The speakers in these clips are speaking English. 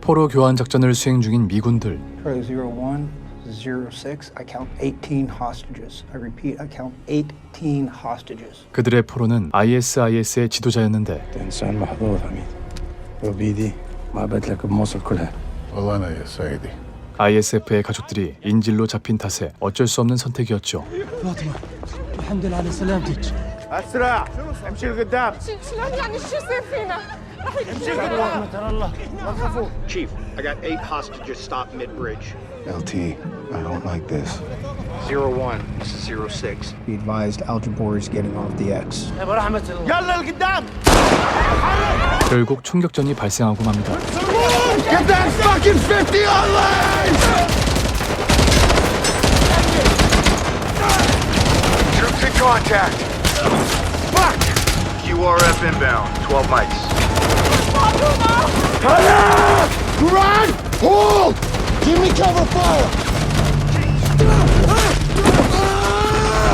포로 교환 작전을 수행 중인 미군들. Charlie 01, 06, I count 18 hostages. I repeat, I count 18 hostages. 그들의 포로는 ISIS의 지도자였는데 إنسان محظوظ حميد وبيدي ما بدلك بموصل كلها والله أنا يا سيدي ISF의 가족들이 인질로 잡힌 탓에 어쩔 수 없는 선택이었죠. فاطمة الحمد لله على سلامتك. اسرع امشي لقدام شلون يعني شو يصير فينا؟ امشي لقدام ترى الله ما تخافوا Chief, I got 8 hostages stopped mid-bridge. LT I don't like this 01, this is 06. Be advised, Al Jabour is getting off the X. برحمة الله يلا لقدام 결국 총격전이 발생하고 맙니다. Get that fucking 50 on lane! Troops in contact. Fuck! QRF inbound, 12 mics. Run! Hold! Give me cover fire!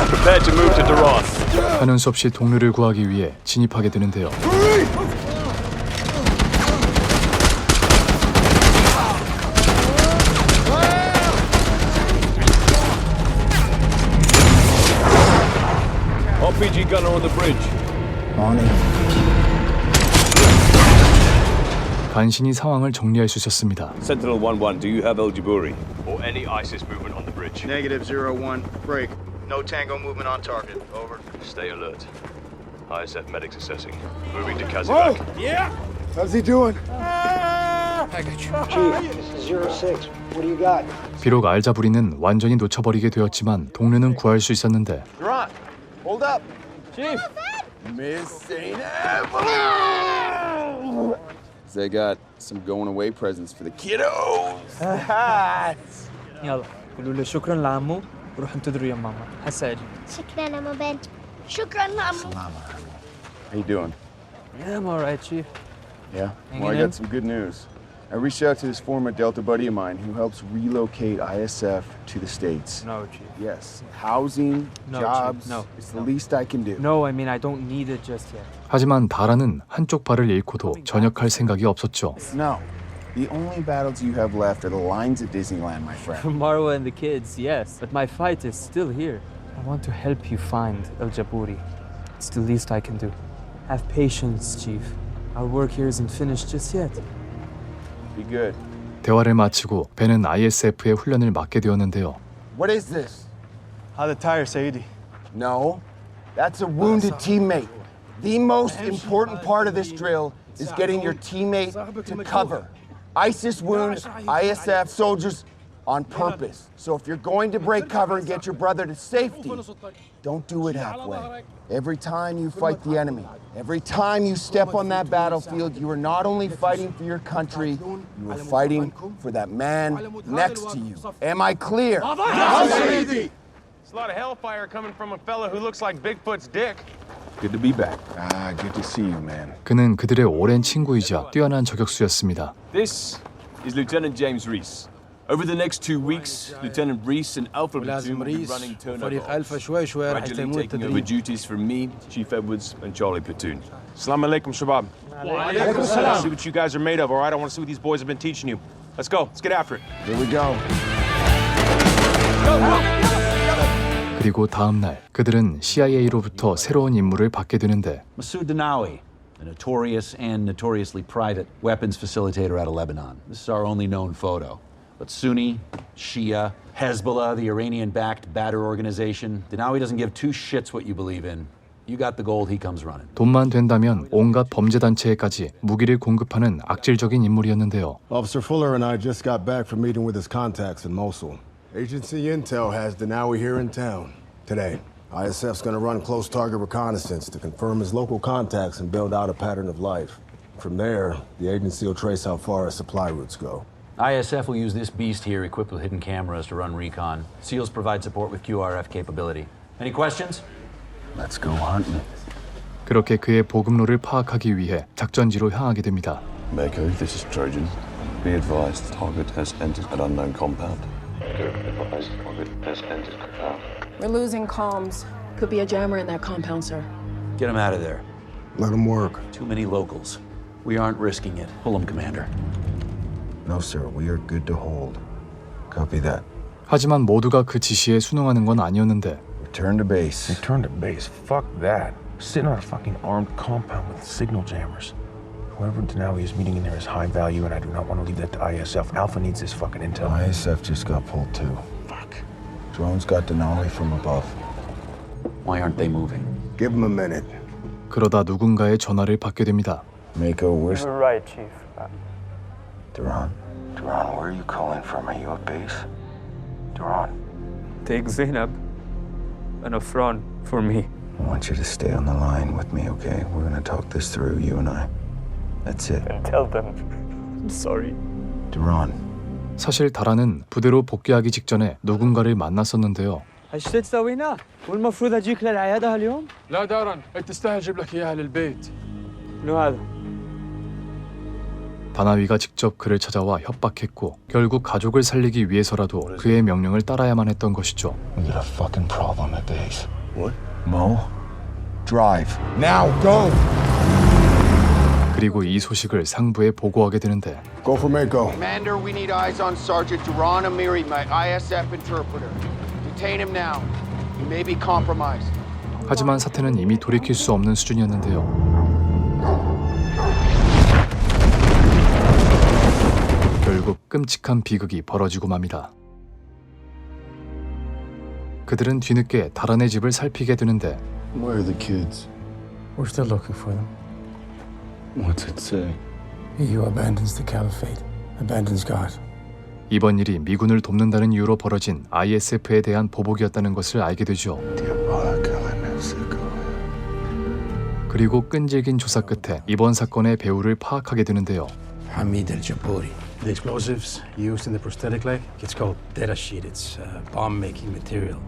Prepare to move to Daran. 하는 수 없이 동료를 구하기 위해 진입하게 되는데요. RPG gunner on the bridge. On it. 간신히 상황을 정리할 수 있었습니다. Sentinel 1-1, do you have El Jabouri? Or any ISIS movement on the bridge? Negative 01, break. No tango movement on target. Over. Stay alert. ISF medics assessing. Moving to Kazibak. Yeah! How's he doing? Chief, this is 06. What do you got? 비록 알자부리는 완전히 놓쳐버리게 되었지만 동료는 구할 수 있었는데 Run! Hold up! Chief! Missing They got some going away presents for the kiddos. يلا قولوا له شكرا لعمو وروحوا انتظروا يا ماما هسه اجي. شكرا أم بنت شكرا عمو How you doing? Yeah, I'm alright, Chief. Yeah? Hanging Well, I in? got some good news. I reached out to this former Delta buddy of mine who helps relocate ISF to the States. No, Chief. Yes. Housing, No, jobs. Chief, no. It's the least I can do. No, I mean I don't need it just yet. 하지만 다라는 한쪽 발을 잃고도 전역할 생각이 없었죠. No. The only battles you have left are the lines at Disneyland, my friend. For Marwa and the kids, yes. But my fight is still here. I want to help you find El Jabouri. It's the least I can do. Have patience, Chief. Our work here isn't finished just yet. Be good. 대화를 마치고 벤은 ISF의 훈련을 맡게 되었는데요. What is this? هذا tire سيدي No. That's a wounded teammate. The most important part of this drill is getting your teammate to cover. ISIS wounds ISF soldiers on purpose. So if you're going to break cover and get your brother to safety, don't do it halfway. Every time you fight the enemy, every time you step on that battlefield, you are not only fighting for your country, you are fighting for that man next to you. Am I clear? سيدي It's a lot of hellfire coming from a fella who looks like Bigfoot's dick. Good to be back. Ah, good to see you, man. 그는 그들의 오랜 친구이자 뛰어난 저격수였습니다. This is Lieutenant James Reese. Over the next 2 weeks, Lieutenant Reese and Alpha Platoon will be running turnover ops, gradually taking over duties from me, Chief Edwards, and Charlie Platoon. Assalamu alaikum, Shabab. See what you guys are made of, all right? I want to see what these boys have been teaching you. Let's go. Let's get after it. Here we go. 그리고 다음 날 그들은 CIA로부터 새로운 임무를 받게 되는데 Masoud Danawi, a notorious and notoriously private weapons facilitator out of Lebanon. This is our only known photo. But Sunni, Shia, Hezbollah, the Iranian-backed Badr organization, Danawi doesn't give two shits what you believe in. You got the gold, he comes running. 돈만 된다면 온갖 범죄 단체에까지 무기를 공급하는 악질적인 인물이었는데요. Officer Fuller and I just got back from meeting with his contacts in Mosul. Agency Intel has Danawi here in town today. ISF's gonna run close target reconnaissance to confirm his local contacts and build out a pattern of life. From there, the agency will trace how far his supply routes go. ISF will use this beast here equipped with hidden cameras to run recon. SEALs provide support with QRF capability. Any questions? Let's go hunting. 그렇게 그의 보급로를 파악하기 위해 작전지로 향하게 됩니다. Mako, this is Trojan. Be advised, target has entered an unknown compound. We're losing comms. Could be a jammer in that compound, sir. Get him out of there. Let him work. Too many locals. We aren't risking it. Pull him, Commander. No, sir. We are good to hold. Copy that. 하지만 모두가 그 지시에 순응하는 건 아니었는데 Return to base. Return to base. Fuck that. Sitting on a fucking armed compound with signal jammers. Whoever Denawi is meeting in there is high value, and I do not want to leave that to ISF. Alpha needs this fucking intel. ISF just got pulled too. Fuck. Drones got Denali from above. Why aren't they moving? Give him a minute. 그러다 누군가의 전화를 받게 됩니다. Mako, where's right, Chief. Duran? Duran, where are you calling from? Are you at base? Duran, Take Zainab and Afran for me. I want you to stay on the line with me, okay? We're gonna talk this through, you and I. That's it. And tell them I'm sorry. Duran. 사실 다라는 부대로 복귀하기 직전에 누군가를 만났었는데요. ايش تسوينا؟ والمفروض اجيك للعياده هاليوم؟ لا دارن تستاهل اجيب لك اياها للبيت. شنو هذا؟ 다나위가 직접 그를 찾아와 협박했고 결국 가족을 살리기 위해서라도 그의 명령을 따라야만 했던 것이죠. We got a fucking problem at base. What? Mo? Drive. Now, go! 그리고 이 소식을 상부에 보고하게 되는데 Go for Mako. Commander, we need eyes on Sergeant Duran Amiri, my ISF interpreter. Detain him now. He may be compromised. 하지만 사태는 이미 돌이킬 수 없는 수준이었는데요. 결국 끔찍한 비극이 벌어지고 맙니다. 그들은 뒤늦게 다란의 집을 살피게 되는데 Where are the kids? We're still looking for them. What's it say? EU abandons the caliphate, abandons God. 이번 일이 미군을 돕는다는 이유로 벌어진 ISF에 대한 보복이었다는 것을 알게 되죠. 그리고 끈질긴 조사 끝에 이번 사건의 배후를 파악하게 되는데요. Hamid al-Jabouri. The explosives used in the prosthetic leg, it's called data sheet. It's bomb-making material.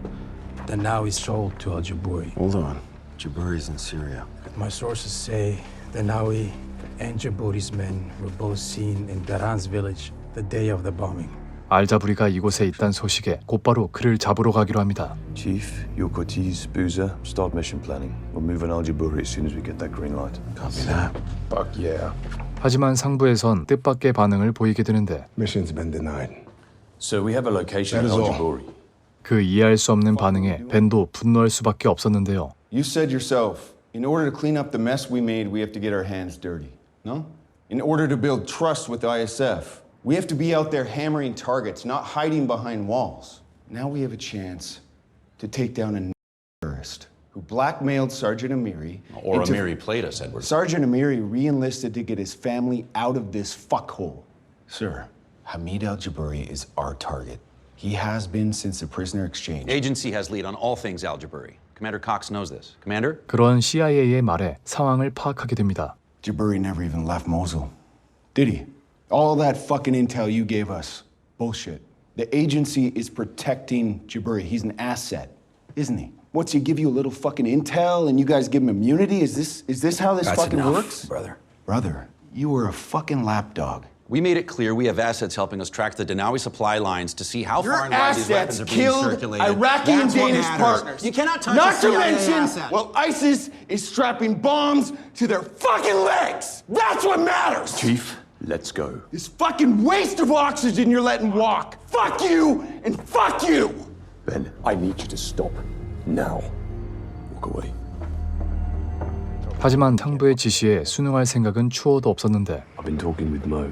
That now is sold to al-Jabouri. Hold on. Jabouri's in Syria. My sources say Denawi and Jabouri's men were both seen in Daran's village the day of the bombing. 알자부리가 이곳에 있다는 소식에 곧바로 그를 잡으러 가기로 합니다. Chief, your Cortez, Boozer, start mission planning. We'll move on Al Jabouri as soon as we get that green light. Copy that. Fuck yeah. 하지만 상부에선 뜻밖의 반응을 보이게 되는데 Mission's been denied. So we have a location That in is Al all. Jabouri. 그 이해할 수 없는 반응에 벤도 분노할 수밖에 없었는데요. You said yourself, in order to clean up the mess we made, we have to get our hands dirty. No? In order to build trust with ISF, we have to be out there hammering targets, not hiding behind walls. Now we have a chance to take down a terrorist who blackmailed Sergeant Amiri. Or Amiri played us, Edward. Sergeant Amiri re-enlisted to get his family out of this fuckhole. Sir, Hamid al-Jabouri is our target. He has been since the prisoner exchange. Agency has lead on all things Al Jabouri. Commander Cox knows this. Commander? 그런 CIA의 말에 상황을 파악하게 됩니다. Jabouri never even left Mosul. Did he? All that fucking intel you gave us. Bullshit. The agency is protecting Jabouri. He's an asset, isn't he? What's he give you a little fucking intel and you guys give him immunity? Is this how this That's fucking enough, works? brother. Brother, you were a fucking lapdog. We made it clear we have assets helping us track the Denawi supply lines to see how Your far and wide these weapons assets are being killed circulated. Iraqi and That's what Danish matters. partners. You cannot touch Not a to CIA mention, asset. well, ISIS is strapping bombs to their fucking legs. That's what matters. Chief, let's go. This fucking waste of oxygen you're letting walk. Fuck you and fuck you. Ben, I need you to stop. Now. Walk away. 하지만 상부의 지시에 순응할 생각은 추호도 없었는데 I've been talking with Mo.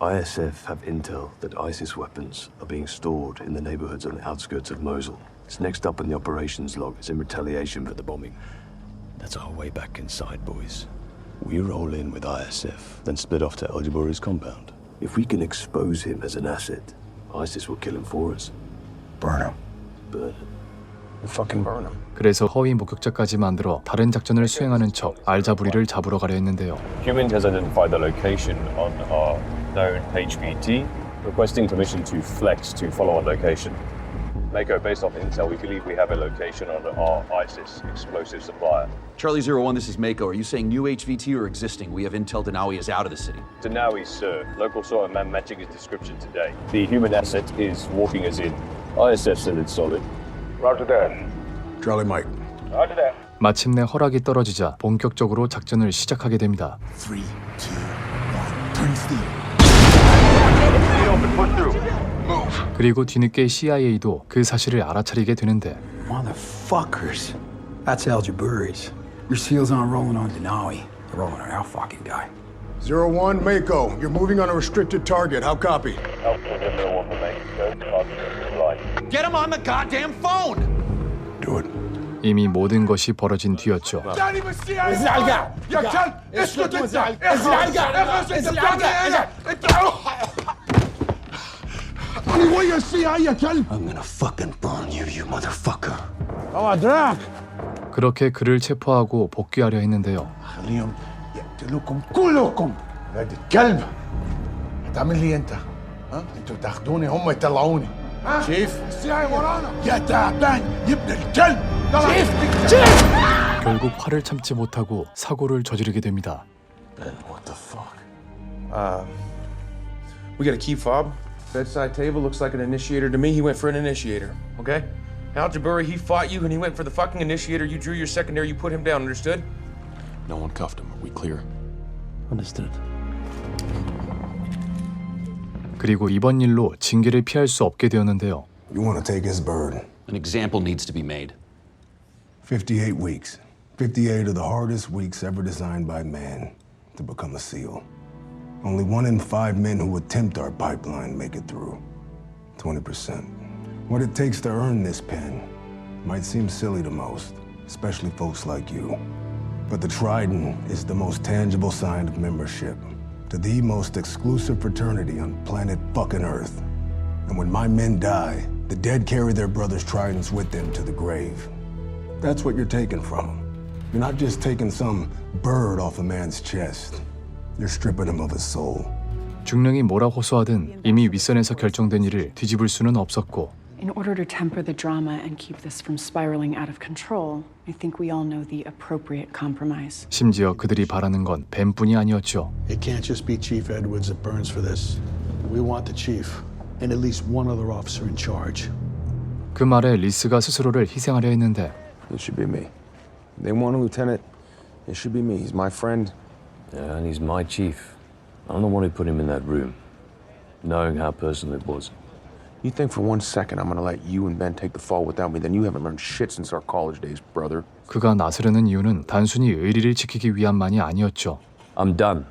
ISF have intel that ISIS weapons are being stored in the neighborhoods on the outskirts of Mosul. It's next up in the operations log. It's in retaliation for the bombing. That's our way back inside, boys. We roll in with ISF, then split off to Al Jabouri's compound. If we can expose him as an asset, ISIS will kill him for us. Burn him. Burn him. Fucking burn him. 그래서 허위 목격자까지 만들어 다른 작전을 수행하는 척 알자부리를 잡으러 가려 했는데요. Human has identified the location on our known HVT, requesting permission to flex to follow our location. Mako, based off intel, we believe we have a location on our ISIS explosive supplier. Charlie 01, this is Mako. Are you saying new HVT or existing? We have intel Denawi is out of the city. Denawi, sir. Local soil man matching his description today. The human asset is walking us in. ISF said it's solid. Roger that. Charlie Mike. Roger that. 마침내 허락이 떨어지자 본격적으로 작전을 시작하게 됩니다. 3, 2, 1, turn steer. 그리고 뒤늦게 CIA도 그 사실을 알아차리게 되는데 Motherfuckers. That's Al Jabouri's. Your SEALs aren't rolling on Denawi. They're rolling on our fucking guy. 01 Mako, you're moving on a restricted target. How copy? Get him on the goddamn phone! Do it. 이미 모든 것이 벌어진 뒤였죠. I'm gonna fucking burn you, you motherfucker. 그렇게 그를 체포하고 복귀하려 했는데요. خليهم يقتلوكم كلكم ولاد الكلب. هتعمل لي انت؟ ها؟ انتوا تاخدوني هم يطلعوني. شيف السي ورانا. يا تعبان يا ابن الكلب. شيف. 결국 화를 참지 못하고 사고를 저지르게 됩니다. Ben, what the fuck? We got a key fob. Bedside table looks like an initiator to me. He went for an initiator, okay? Al Jabouri, he fought you and he went for the fucking initiator. You drew your secondary, you put him down, understood? No one cuffed him. Are we clear? Understood. 그리고 이번 일로 징계를 피할 수 없게 되었는데요. You want to take his bird. An example needs to be made. 58 weeks. 58 of the hardest weeks ever designed by man to become a SEAL. Only 1 in 5 men who attempt our pipeline make it through. 20%. What it takes to earn this pen might seem silly to most, especially folks like you. But the Trident is the most tangible sign of membership to the most exclusive fraternity on planet fucking Earth. And when my men die, the dead carry their brothers' tridents with them to the grave. That's what you're taking from them. You're not just taking some bird off a man's chest. You're stripping him of his soul. 중령이 뭐라 호소하든 이미 윗선에서 결정된 일을 뒤집을 수는 없었고 In order to temper the drama and keep this from spiraling out of control, I think we all know the appropriate compromise. 심지어 그들이 바라는 건 벤뿐이 아니었죠. It can't just be Chief Edwards that burns for this. We want the chief and at least one other officer in charge. 그 말에 리스가 스스로를 희생하려 했는데 It should be me. They want a lieutenant. It should be me. He's my friend. Yeah, and he's my chief. I'm the one who put him in that room, knowing how personal it was. You think for 1 second I'm gonna let you and Ben take the fall without me, then you haven't learned shit since our college days, brother. 그가 나서려는 이유는 단순히 의리를 지키기 위함만이 아니었죠. I'm done.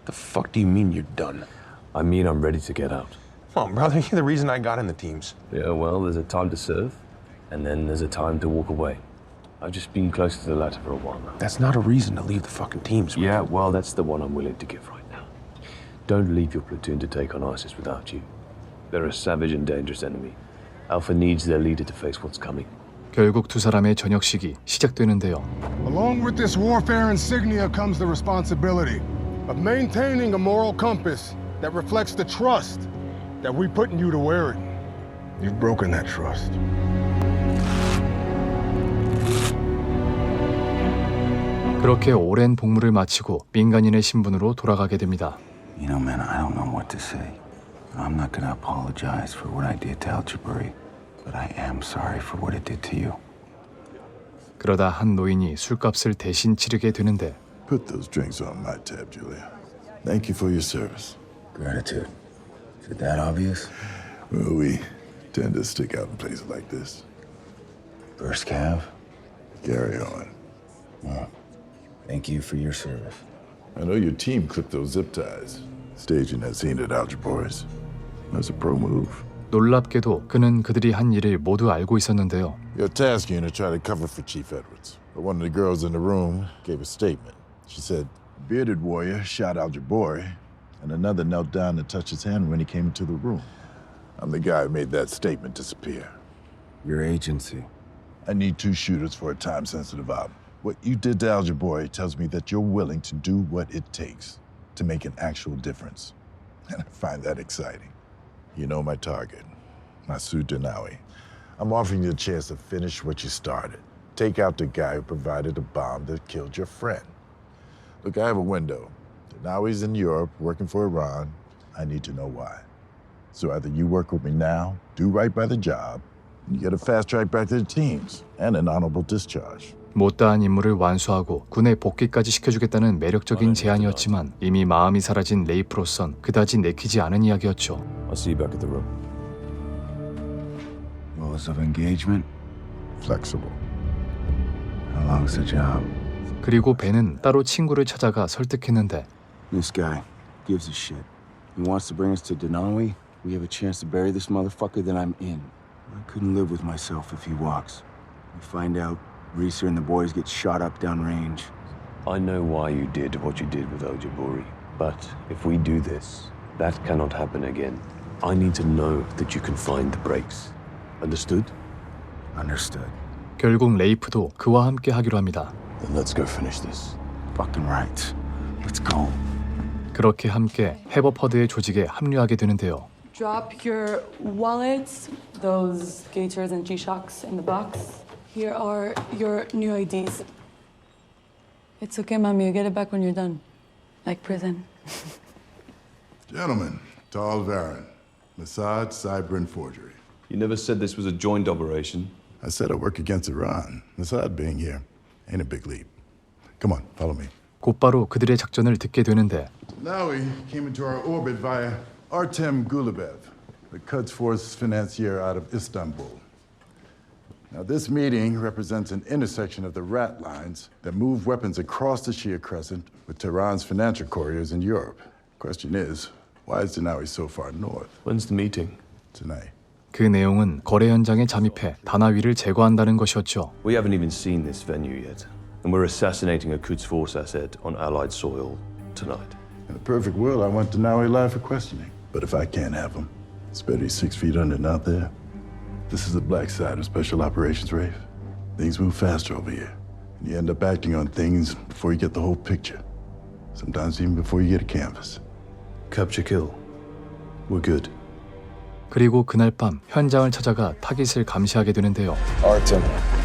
The fuck do you mean you're done? I mean I'm ready to get out. Come on, brother. You're the reason I got in the teams. Yeah, well, there's a time to serve, and then there's a time to walk away. I've just been close to the latter for a while now. That's not a reason to leave the fucking teams, brother. Yeah, well, that's the one I'm willing to give right now. Don't leave your platoon to take on ISIS without you. They're a savage and dangerous enemy. Alpha needs their leader to face what's coming. 결국 두 사람의 전역식이 시작되는데요. Along with this warfare insignia comes the responsibility of maintaining a moral compass that reflects the trust that we put in you to wear it. You've broken that trust. 그렇게 오랜 복무를 마치고 민간인의 신분으로 돌아가게 됩니다. You know, man, I don't know what to say. I'm not gonna apologize for what I did to Al Jabouri, but I am sorry for what it did to you. 그러다 한 노인이 술값을 대신 치르게 되는데 Put those drinks on my tab, Julia. Thank you for your service. Gratitude. Is it that obvious? Well, we tend to stick out in places like this. First Cav? Carry on. Well, thank you for your service. I know your team clipped those zip ties. Staging that scene at Al Jabouri's. That's a pro move. 놀랍게도 그는 그들이 한 일을 모두 알고 있었는데요. Your task unit tried to cover for Chief Edwards, but one of the girls in the room gave a statement. She said, bearded warrior shot Al Jabouri, and another knelt down to touch his hand when he came into the room. I'm the guy who made that statement disappear. Your agency. I need 2 shooters for a time-sensitive op. What you did to Al Jabouri tells me that you're willing to do what it takes to make an actual difference. And I find that exciting. You know my target, Masoud Denawi. I'm offering you a chance to finish what you started. Take out the guy who provided the bomb that killed your friend. Look, I have a window. Denawi's in Europe, working for Iran. I need to know why. So either you work with me now, do right by the job, and you get a fast track back to the teams, and an honorable discharge. 못다한 임무를 완수하고 군에 복귀까지 시켜주겠다는 매력적인 제안이었지만 이미 마음이 사라진 레이프로선 그다지 내키지 않은 이야기였죠. I'll see you back at the room. Rules of engagement? Flexible. How long's the job? 그리고 벤은 따로 친구를 찾아가 설득했는데 This guy gives a shit. He wants to bring us to Denawi. We have a chance to bury this motherfucker, then I'm in. I couldn't live with myself if he walks. We find out Reeser and the boys get shot up downrange. I know why you did what you did with Al Jabouri, but if we do this, that cannot happen again. I need to know that you can find the breaks. Understood? Understood. 결국 레이프도 그와 함께 하기로 합니다. Then let's go finish this. Fucking right. Let's go. 그렇게 함께 해버퍼드의 조직에 합류하게 되는데요. Drop your wallets, those Gators and G-Shocks in the box. Here are your new IDs. It's okay, Mommy. You get it back when you're done. Like prison. Gentlemen, Tal Varon, Mossad, cyber, and forgery. You never said this was a joint operation. I said I work against Iran. Mossad being here ain't a big leap. Come on, follow me. 곧바로 그들의 작전을 듣게 되는데 Now we came into our orbit via Artem Gulubev, the Quds Force financier out of Istanbul. Now, this meeting represents an intersection of the rat lines that move weapons across the Shia Crescent with Tehran's financial couriers in Europe. Question is, why is Denawi so far north? When's the meeting? Tonight. 그 내용은 거래 현장에 잠입해 다나위를 제거한다는 것이었죠. We haven't even seen this venue yet, and we're assassinating a Quds Force asset on Allied soil tonight. In a perfect world, I want Denawi live for questioning. But if I can't have him, it's better he's 6 feet under, not there. This is the black side of special operations, Rafe. Things move faster over here. And you end up acting on things before you get the whole picture. Sometimes even before you get a canvas. Capture kill. We're good. 그리고 그날 밤 현장을 찾아가 타깃을 감시하게 되는데요. Artem,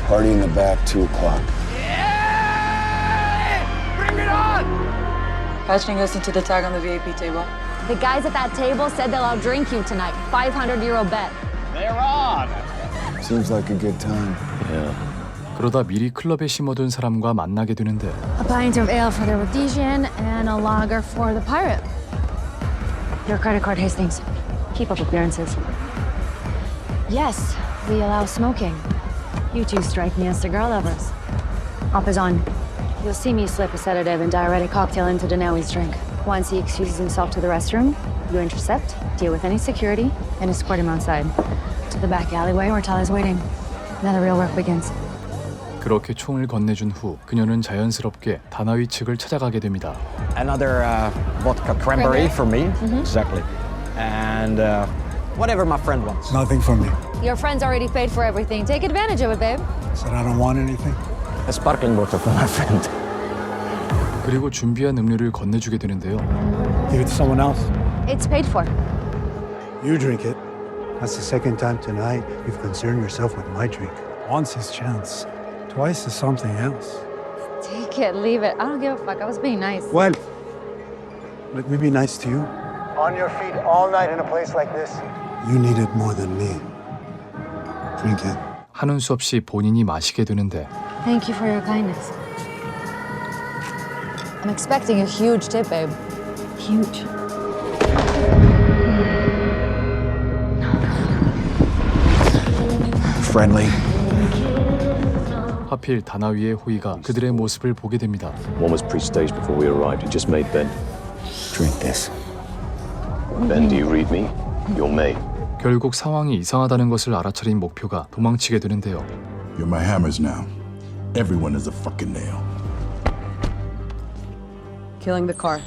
party in the back, 2 o'clock. Bring it on! Patching us into the tag on the VIP table. The guys at that table said they'll outdrink you tonight. 500-euro bet. They're on! Seems like a good time. Yeah. 그러다 미리 클럽에 심어둔 사람과 만나게 되는데 A pint of ale for the Rhodesian and a lager for the pirate. Your credit card, Hastings. Keep up appearances. Yes, we allow smoking. You two strike me as the girl lovers. Op is on. You'll see me slip a sedative and diuretic cocktail into Denawi's drink. Once he excuses himself to the restroom, you intercept, deal with any security, and escort him outside. To the back alleyway where Tal is waiting. Now the real work begins. 그렇게 총을 건네준 후 그녀는 자연스럽게 다나위 측을 찾아가게 됩니다. Another vodka cranberry for me. Exactly. And whatever my friend wants. Nothing from me. Your friend's already paid for everything. Take advantage of it, babe. Said I don't want anything. A sparkling water for my friend. 그리고 준비한 음료를 건네주게 되는데요. Give it to someone else. It's paid for. You drink it. That's the second time tonight you've concerned yourself with my drink. Once is chance. Twice is something else. Take it, leave it. I don't give a fuck. I was being nice. Well, let me be nice to you. On your feet all night in a place like this. You need it more than me. Drink it. 하는 수 없이 본인이 마시게 되는데 Thank you for your kindness. I'm expecting a huge tip, babe. Huge. Friendly. 하필 다나위의 호위가 그들의 모습을 보게 됩니다. One was pre-staged before we arrived. It just made Ben. Drink this. Ben, do you read me? You're May. 결국 상황이 이상하다는 것을 알아차린 목표가 도망치게 되는데요. You're my hammers now. Everyone is a fucking nail. Killing the car.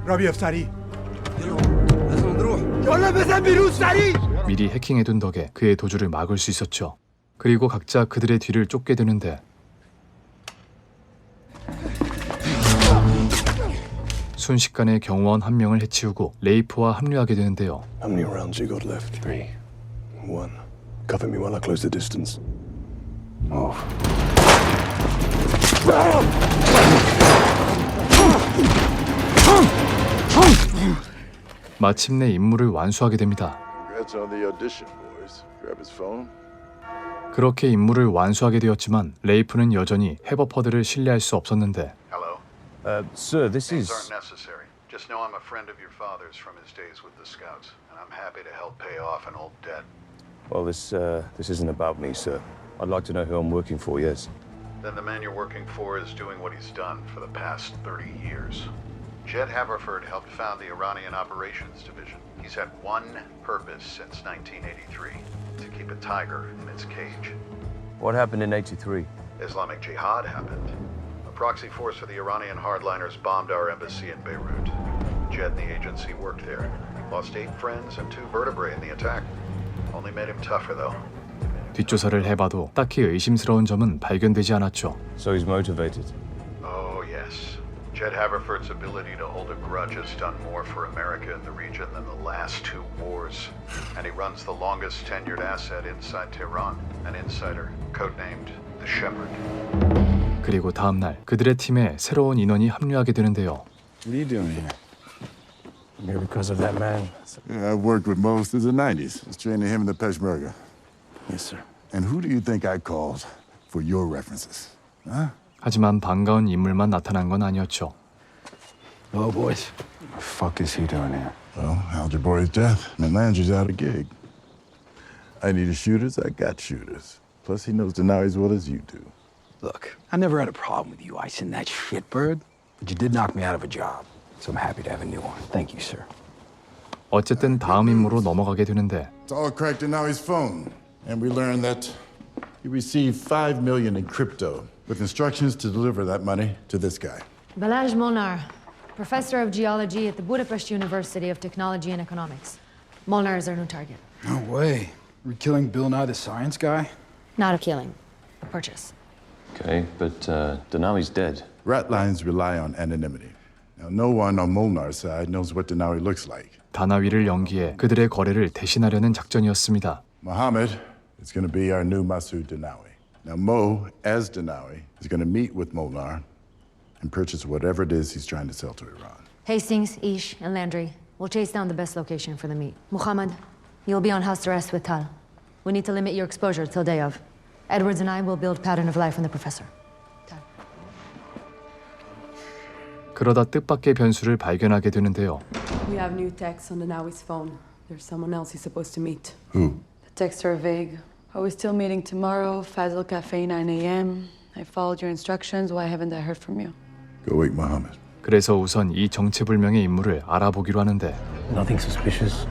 ربي افتري. 미리 해킹해둔 덕에 그의 도주를 막을 수 있었죠. 그리고 각자 그들의 뒤를 쫓게 되는데 순식간에 경호원 한 명을 해치우고 레이프와 합류하게 되는데요. How many rounds you got left? 3. 1. Cover me while I close the distance. Move. 마침내 임무를 완수하게 됩니다. Congrats on the audition, boys. Grab his phone. 그렇게 임무를 완수하게 되었지만 레이프는 여전히 해버퍼드를 신뢰할 수 없었는데 Hello? Sir, this These is... aren't necessary. Just know I'm a friend of your father's from his days with the Scouts, and I'm happy to help pay off an old debt. Well, this isn't about me, sir. I'd like to know who I'm working for, yes. Then the man you're working for is doing what he's done for the past 30 years. Jed Haverford helped found the Iranian Operations Division. He's had one purpose since 1983, to keep a tiger in its cage. What happened in 83? Islamic Jihad happened. A proxy force for the Iranian hardliners bombed our embassy in Beirut. Jed and the agency worked there. Lost 8 friends and 2 vertebrae in the attack. Only made him tougher, though. 뒷조사를 해봐도 딱히 의심스러운 점은 발견되지 않았죠. So he's motivated. Oh, yes. Jed Haverford's ability to hold a grudge has done more for America in the region than the last 2 wars. And he runs the longest tenured asset inside Tehran, an insider, codenamed the Shepherd. 그리고 다음 날 그들의 팀에 새로운 인원이 합류하게 되는데요. What are you doing here? I'm here because of that man. Yeah, I've worked with Mo since the 90s. I was training him in the Peshmerga. Yes, sir. And who do you think I called for your references? Huh? 하지만 반가운 인물만 나타난 건 아니었죠. Hello, boys. What the fuck is he doing here? Well, Al Jabouri's death meant Landry's out of gig. I needed shooters, I got shooters. Plus, he knows Denawi as well as you do. Look, I never had a problem with you icing that shit, Bird. But you did knock me out of a job. So I'm happy to have a new one. Thank you, sir. 어쨌든 다음 임무로 넘어가게 되는데 It's all cracked Denawi's phone. And we learned that he received $5 million in crypto with instructions to deliver that money to this guy. Balazs Molnar, professor of geology at the Budapest University of Technology and Economics. Molnar is our new target. No way. We're killing Bill Nye the Science Guy? Not a killing, a purchase. Okay, but Denawi's dead. Rat lines rely on anonymity. Now, no one on Molnar's side knows what Denawi looks like. 다나위를 연기해 그들의 거래를 대신하려는 작전이었습니다. Mohammed is going to be our new Masoud Denawi. Now, Mo, as Denawi, is going to meet with Molnar and purchase whatever it is he's trying to sell to Iran. Hastings, Ish, and Landry will chase down the best location for the meet. Muhammad, you'll be on house arrest with Tal. We need to limit your exposure till day of. Edwards and I will build pattern of life on the professor. 그러다 뜻밖의 변수를 발견하게 되는데요. We have new texts on Denawi's phone. There's someone else he's supposed to meet. Who? The texts are vague. Are we still meeting tomorrow? Fazil Cafe, 9 a.m. I followed your instructions. Why haven't I heard from you? Go wake Mohammed. 그래서 우선 이 정체불명의 인물을 알아보기로 하는데 Nothing suspicious.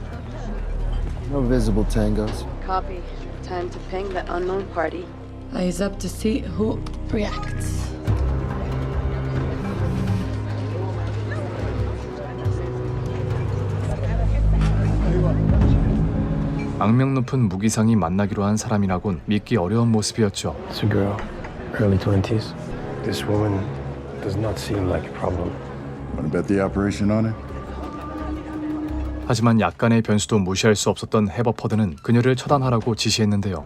No visible tangos. Copy. Time to ping the unknown party. Eyes up to see who reacts. 악명 높은 무기상이 만나기로 한 사람이라곤 믿기 어려운 모습이었죠. It's a girl, early 20s. This woman does not seem like a problem. Want to bet the operation on it? 하지만 약간의 변수도 무시할 수 없었던 해버퍼드는 그녀를 처단하라고 지시했는데요.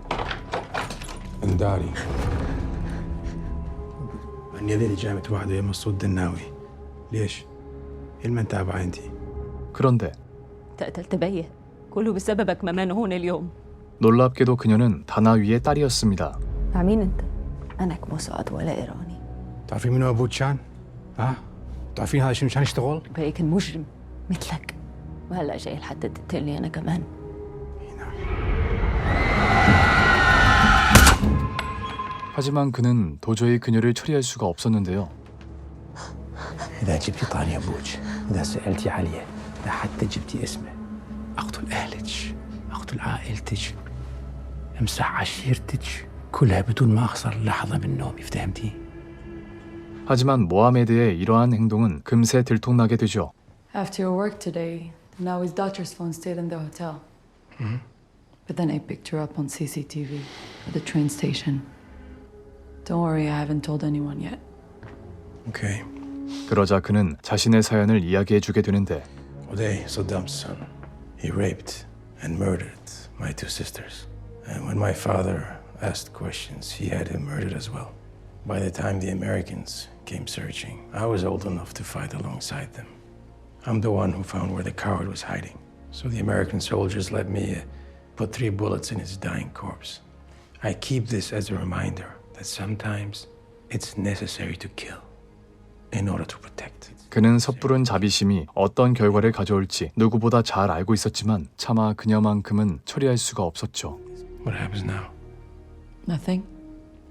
Ndari. أنا ذي جامعة واحدة يا مسعود دناوي. ليش؟ إلما تابع أنتِ. 그런데 قتلت بيه. كله بسببك ممان هون اليوم. 놀랍게도 그녀는 다나위의 딸이었습니다. مين انت؟ أنا مسعود ولا إيراني. تعرفين منو أبو تشان؟ ها؟ تعرفين هذا شنو كان يشتغل؟ بيه كان مجرم مثلك. وهلا جاي لحتى تقتلني أنا كمان. 하지만 그는 도저히 그녀를 처리할 수가 없었는데요. إذا جبتي طاري أبوك، إذا سألتي عليه، إذا حتى جبتي اسمه، أقتل أهلك، أقتل عائلتك، أمسح عشيرتك كلها بدون ما أخسر لحظة من نومي، فهمتي؟ 하지만 모하메드의 이러한 행동은 금세 들통나게 되죠. After your work today, now his daughter's phone stayed in the hotel. But then I picked her up on CCTV at the train station. Don't worry, I haven't told anyone yet. Okay. 그러자 그는 자신의 사연을 이야기해주게 되는데 Uday, Saddam's son, he raped and murdered my 2 sisters. And when my father asked questions, he had him murdered as well. By the time the Americans came searching, I was old enough to fight alongside them. I'm the one who found where the coward was hiding. So the American soldiers let me put 3 bullets in his dying corpse. I keep this as a reminder that sometimes it's necessary to kill in order to protect. 그는 섣부른 자비심이 어떤 결과를 가져올지 누구보다 잘 알고 있었지만 차마 그녀만큼은 처리할 수가 없었죠. What happens now? Nothing.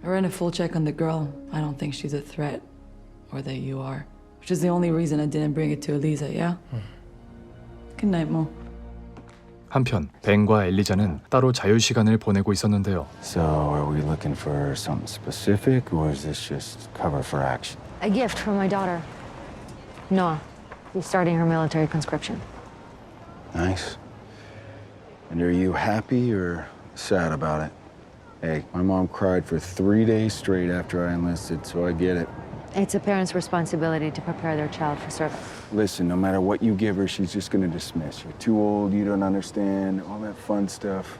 I ran a full check on the girl. I don't think she's a threat. Or that you are. Which is the only reason I didn't bring it to Eliza, yeah? Good night, Mo. 한편 벤과 엘리자는 따로 자유 시간을 보내고 있었는데요. So, are we looking for something specific, or is this just cover for action? A gift from my daughter. Noah. She's starting her military conscription. Nice. And are you happy or sad about it? Hey, my mom cried for 3 days straight after I enlisted, so I get it. It's a parent's responsibility to prepare their child for service. Listen, no matter what you give her, she's just gonna dismiss. You're too old, you don't understand, all that fun stuff.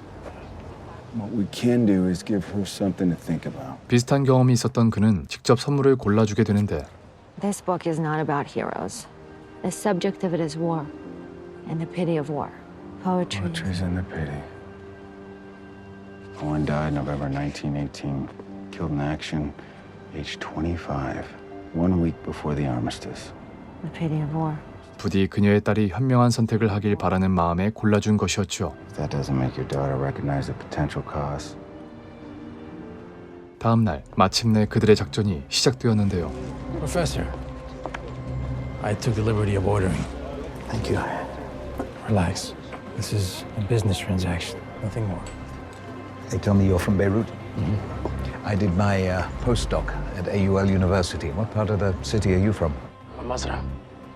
What we can do is give her something to think about. 비슷한 경험이 있었던 그는 직접 선물을 골라주게 되는데 This book is not about heroes. The subject of it is war and the pity of war. Poetry. Poetry's in the pity. Owen died November 1918, killed in action, age 25, 1 week before the armistice. The pity of war. 부디 그녀의 딸이 현명한 선택을 하길 바라는 마음에 골라준 것이었죠. That doesn't make your daughter recognize the potential cost. 다음 날 마침내 그들의 작전이 시작되었는데요. Professor, I took the liberty of ordering. Thank you. Relax. This is a business transaction, nothing more. They tell me you're from Beirut. I did my postdoc at AUL University. What part of the city are you from? Masra.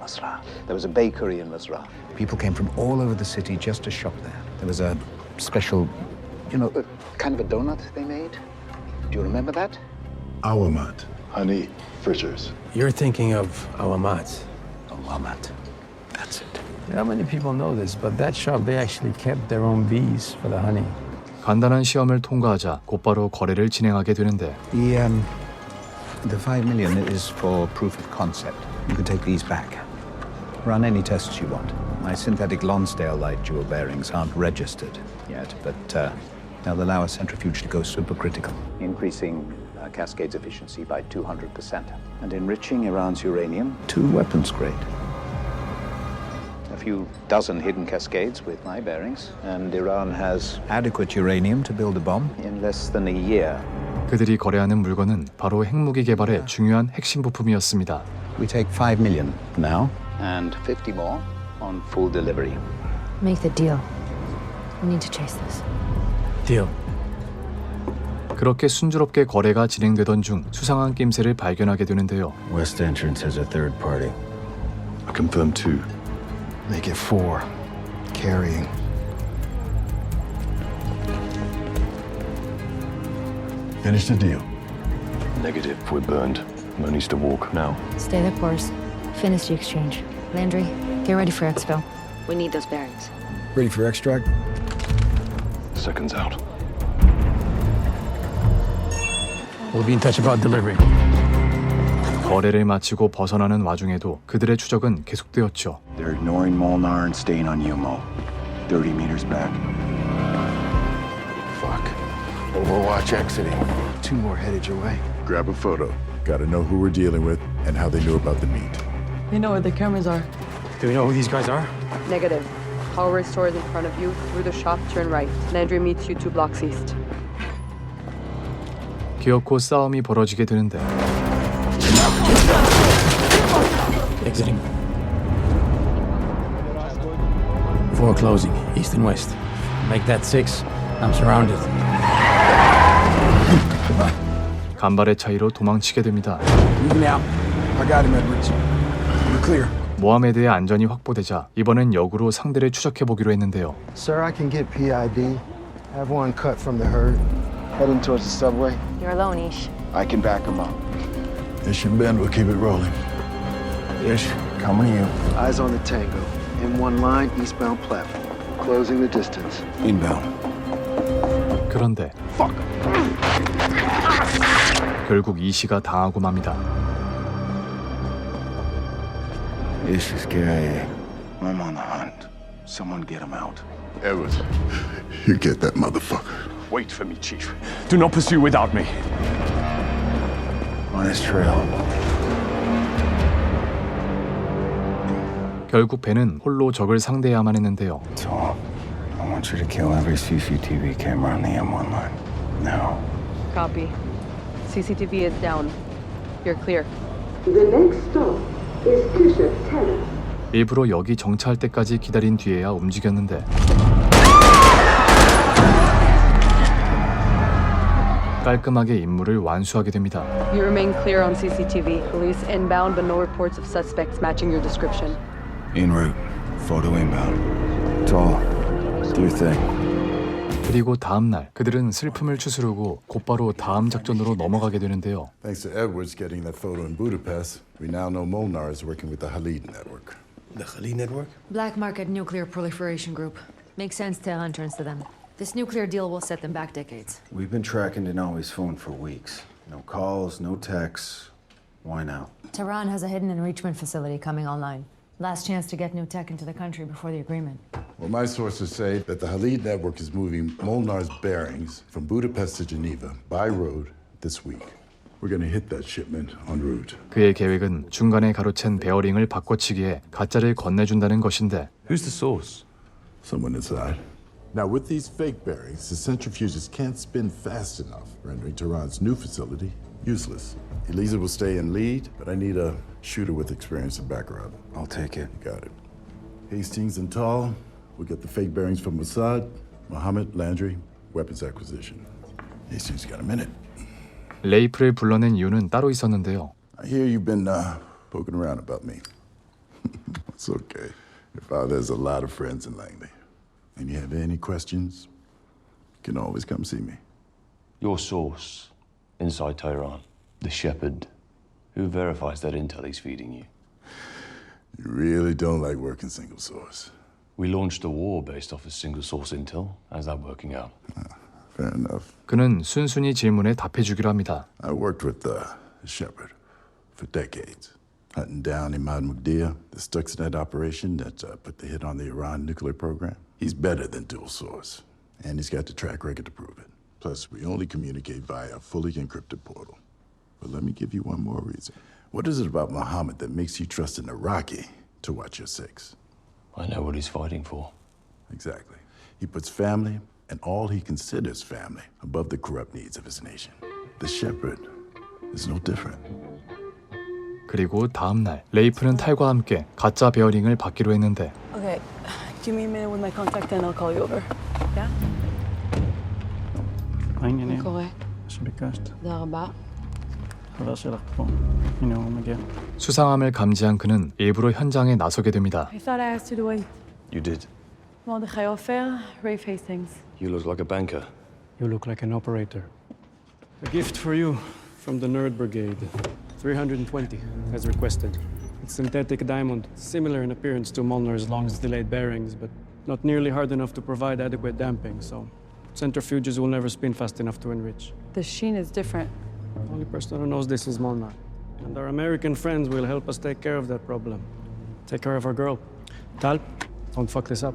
Masra. There was a bakery in Masra. People came from all over the city just to shop there. There was a special, kind of a donut they made. Do you remember that? Awamat, honey fritters. You're thinking of Awamat. Awamat. That's it. Not many people know this, but that shop, they actually kept their own bees for the honey. 간단한 시험을 통과하자 곧바로 거래를 진행하게 되는데 The 5 million is for proof of concept. You can take these back. Run any tests you want. My synthetic Lonsdale light jewel bearings aren't registered yet, but they'll allow a centrifuge to go supercritical, increasing Cascade's efficiency by 200% and enriching Iran's uranium to weapons grade. A few dozen hidden cascades with my bearings, and Iran has adequate uranium to build a bomb in less than a year. 그들이 거래하는 물건은 바로 핵무기 개발의 중요한 핵심 부품이었습니다. We take 5 million now and 50 more on full delivery. Make the deal. We need to chase this. Deal. 그렇게 순조롭게 거래가 진행되던 중 수상한 낌새를 발견하게 되는데요. West entrance has a third party. I confirm 2. Make it 4. Carrying. Finish the deal. Negative. We're burned. No needs to walk now. Stay the course. Finish the exchange. Landry, get ready for exfil. We need those bearings. Ready for extract? Seconds out. We'll be in touch about delivery. 거래를 마치고 벗어나는 와중에도 그들의 추적은 계속되었죠. They're ignoring Molnar and staying on Yumo. 30 meters back. Fuck. Overwatch exiting. 2 more headed your way. Grab a photo. Gotta know who we're dealing with and how they knew about the meet. They know where the cameras are. Do we know who these guys are? Negative. Hallway store is in front of you. Through the shop, turn right. Landry meets you 2 blocks east. 기어코 싸움이 벌어지게 되는데 Exiting. 4 closing, east and west. Make that 6. I'm surrounded. 간발의 차이로 도망치게 됩니다. Leave me out. I got him, Edwards. You're clear. 모하메드의 안전이 확보되자 이번엔 역으로 상대를 추적해보기로 했는데요. Sir, I can get PID. Have one cut from the herd. Heading towards the subway. You're alone, Ish. I can back him up. Ish and Ben will keep it rolling. Ish, coming to you. Eyes on the Tango. In one line, eastbound platform. Closing the distance. Inbound. 그런데 Fuck. 결국 이시가 당하고 맙니다. Ish is KIA. I'm on the hunt. Someone get him out. Edwards, you get that motherfucker. Wait for me, Chief. Do not pursue without me. On his trail. 결국 벤은 홀로 적을 상대해야만 했는데요. So, no one want you to kill every CCTV camera on the M1 line. Now. Copy. CCTV is down. You're clear. The next stop is Bishop Terrace. 일부러 여기 정차할 때까지 기다린 뒤에야 움직였는데 깔끔하게 임무를 완수하게 됩니다. You remain clear on CCTV. Police inbound, but no reports of suspects matching your description. En route. Photo inbound. It's all. Do your thing. 그리고 다음 날 그들은 슬픔을 추스르고 곧바로 다음 작전으로 넘어가게 되는데요. Thanks to Edwards getting that photo in Budapest, we now know Molnar is working with the Khalid network. The Khalid network? Black Market Nuclear Proliferation Group. Makes sense Tehran turns to them. This nuclear deal will set them back decades. We've been tracking Denawi's phone for weeks. No calls, no texts. Why now? Tehran has a hidden enrichment facility coming online. Last chance to get new tech into the country before the agreement. Well, my sources say that the Khalid network is moving Molnar's bearings from Budapest to Geneva by road this week. We're going to hit that shipment en route. 그의 계획은 중간에 가로챈 베어링을 바꿔치기에 가짜를 건네준다는 것인데 Who's the source? Someone inside. Now, with these fake bearings, the centrifuges can't spin fast enough, rendering Tehran's new facility useless. Elisa will stay in lead, but I need a shooter with experience and background. I'll take it. You got it. Hastings and Tall will get the fake bearings from Mossad. Mohammed, Landry, weapons acquisition. Hastings got a minute. 레이프를 불러낸 이유는 따로 있었는데요. I hear you've been poking around about me. It's okay. Your father has a lot of friends in Langley. And you have any questions, you can always come see me. Your source inside Tehran, the Shepherd, who verifies that intel he's feeding you? You really don't like working single source. We launched a war based off of single source intel. How's that working out? Fair enough. 그는 순순히 질문에 답해주기로 합니다. I worked with the Shepherd for decades, hunting down Imad Mughdir, the Stuxnet operation that put the hit on the Iran nuclear program. He's better than dual source, and he's got the track record to prove it. Plus, we only communicate via a fully encrypted portal. But let me give you one more reason. What is it about Mohammed that makes you trust an Iraqi to watch your six? I know what he's fighting for. Exactly. He puts family and all he considers family above the corrupt needs of his nation. The Shepherd is no different. 그리고 다음 날 레이프는 탈과 함께 가짜 베어링을 받기로 했는데 Okay, give me a minute with my contact and I'll call you over. Yeah? קורה. שביקשת. תודה רבה. חבר שלך פה. הנה הוא מגיע. 수상함을 감지한 그는 일부러 현장에 나서게 됩니다. I thought I asked you to wait. You did. Mordechai Ofer, Rafe Hastings. You look like a banker. You look like an operator. A gift for you from the Nerd Brigade. 320, as requested. It's synthetic diamond, similar in appearance to Molnar's long-delayed bearings, but not nearly hard enough to provide adequate damping, so centrifuges will never spin fast enough to enrich. The sheen is different. The only person who knows this is Molnar. And our American friends will help us take care of that problem. Take care of our girl. Tal, don't fuck this up.